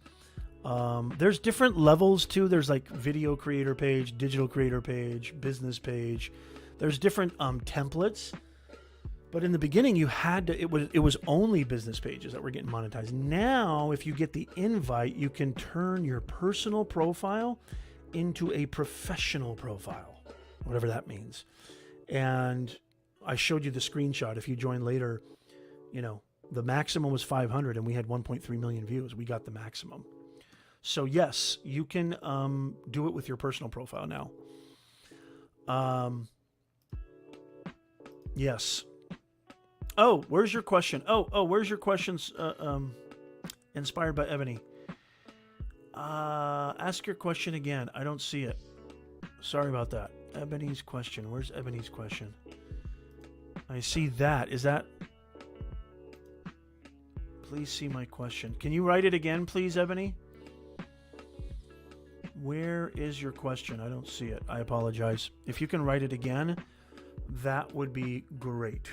There's different levels too. There's like video creator page, digital creator page, business page. There's different templates. But in the beginning, you had to. It was only business pages that were getting monetized. Now, if you get the invite, you can turn your personal profile into a professional profile, whatever that means. And I showed you the screenshot. If you join later, the maximum was 500, and we had 1.3 million views. We got the maximum. So yes, you can do it with your personal profile now. Yes. Oh, where's your question? Where's your questions? Inspired by Ebony. Ask your question again. I don't see it. Sorry about that. Ebony's question. Where's Ebony's question? I see that. Is that? Please see my question. Can you write it again, please, Ebony? Where is your question? I don't see it. I apologize. If you can write it again, that would be great.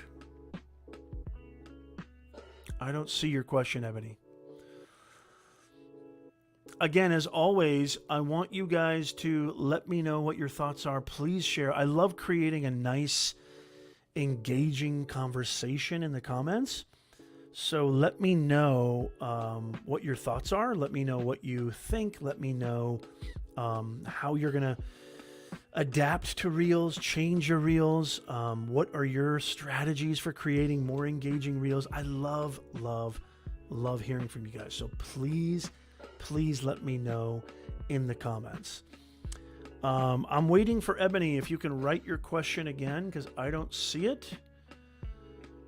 I don't see your question, Ebony. Again, as always, I want you guys to let me know what your thoughts are. Please share. I love creating a nice, engaging conversation in the comments. So let me know what your thoughts are. Let me know what you think. Let me know how you're going to adapt to reels, change your reels. What are your strategies for creating more engaging reels? I love hearing from you guys. So please let me know in the comments. I'm waiting for Ebony. If you can write your question again, because I don't see it.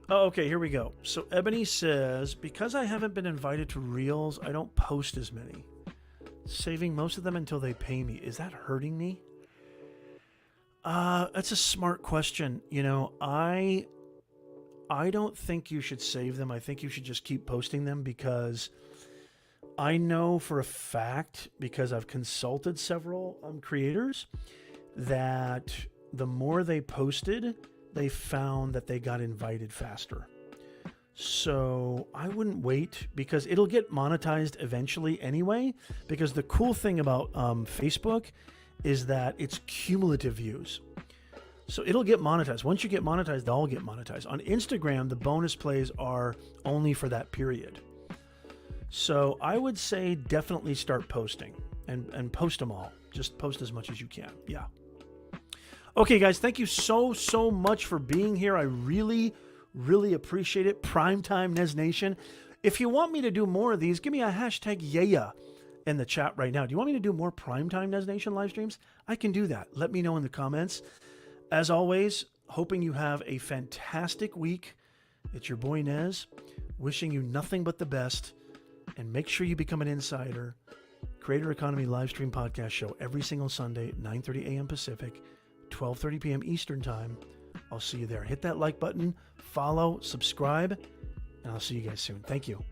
Oh, okay, here we go. So Ebony says, because I haven't been invited to reels, I don't post as many. Saving most of them until they pay me. Is that hurting me? That's a smart question. I don't think you should save them. I think you should just keep posting them, because I know for a fact, because I've consulted several creators, that the more they posted, they found that they got invited faster. So I wouldn't wait, because it'll get monetized eventually anyway, because the cool thing about Facebook is that it's cumulative views. So it'll get monetized. Once you get monetized, they'll all get monetized. On Instagram, the bonus plays are only for that period. So I would say definitely start posting and post them all. Just post as much as you can. Yeah. Okay, guys, thank you so much for being here. I really appreciate it. Primetime Nez Nation. If you want me to do more of these, give me a hashtag yeah in the chat right now. Do you want me to do more Primetime Nez Nation live streams? I can do that. Let me know in the comments. As always, hoping you have a fantastic week. It's your boy Nez, wishing you nothing but the best. And make sure you become an insider. Creator Economy live stream podcast show every single Sunday at 9:30 a.m. Pacific, 12:30 p.m. Eastern Time. I'll see you there. Hit that like button, follow, subscribe, and I'll see you guys soon. Thank you.